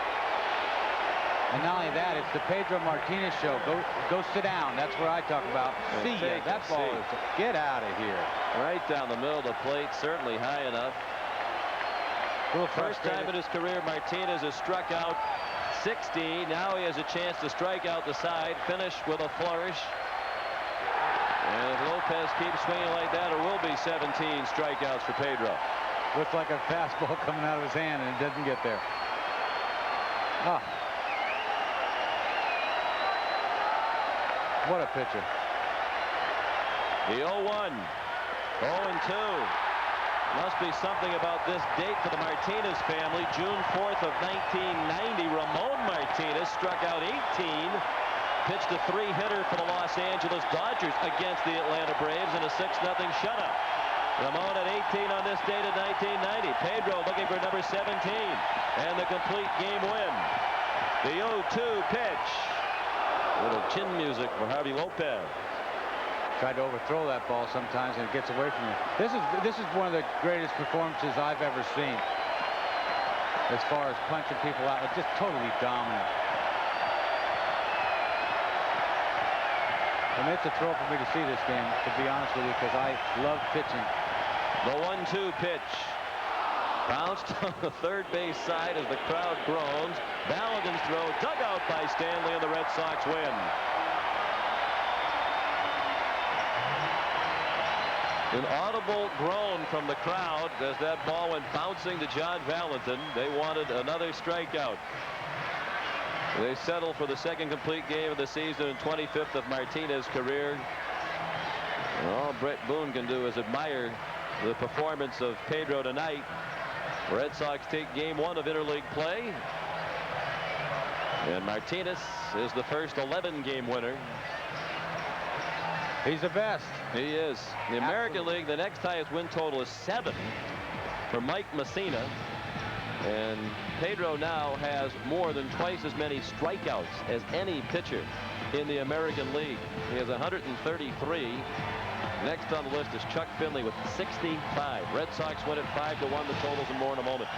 And not only that, it's the Pedro Martinez show. Go sit down. That's where I talk about. See ya. That ball is get out of here. Right down the middle of the plate, certainly high enough. First time in his career, Martinez has struck out 60. Now he has a chance to strike out the side, finish with a flourish. And if Lopez keeps swinging like that, there will be 17 strikeouts for Pedro. Looks like a fastball coming out of his hand, and it doesn't get there. Ah. What a pitcher. The 0-1. 0-2. Must be something about this date for the Martinez family. June 4th of 1990, Ramon Martinez struck out 18, pitched a 3-hitter for the Los Angeles Dodgers against the Atlanta Braves in a 6-0 shutout. Ramon at 18 on this date in 1990. Pedro looking for number 17 and the complete game win. The 0-2 pitch. Little chin music for Harvey Lopez. Tried to overthrow that ball sometimes, and it gets away from you. This is one of the greatest performances I've ever seen. As far as punching people out, it's just totally dominant. I mean, it's a thrill for me to see this game, to be honest with you, because I love pitching. The 1-2 pitch. Bounced on the third base side as the crowd groans. Valentin's throw dug out by Stanley, and the Red Sox win. An audible groan from the crowd as that ball went bouncing to John Valentin. They wanted another strikeout. They settle for the second complete game of the season and 25th of Martinez's career. And all Brett Boone can do is admire the performance of Pedro tonight. Red Sox take game 1 of interleague play. And Martinez is the first 11-game winner. He's the best. He is. The American League, the next highest win total is 7 for Mike Messina. And Pedro now has more than twice as many strikeouts as any pitcher in the American League. He has 133. Next on the list is Chuck Finley with 65. Red Sox win it 5-1. The totals and more in a moment.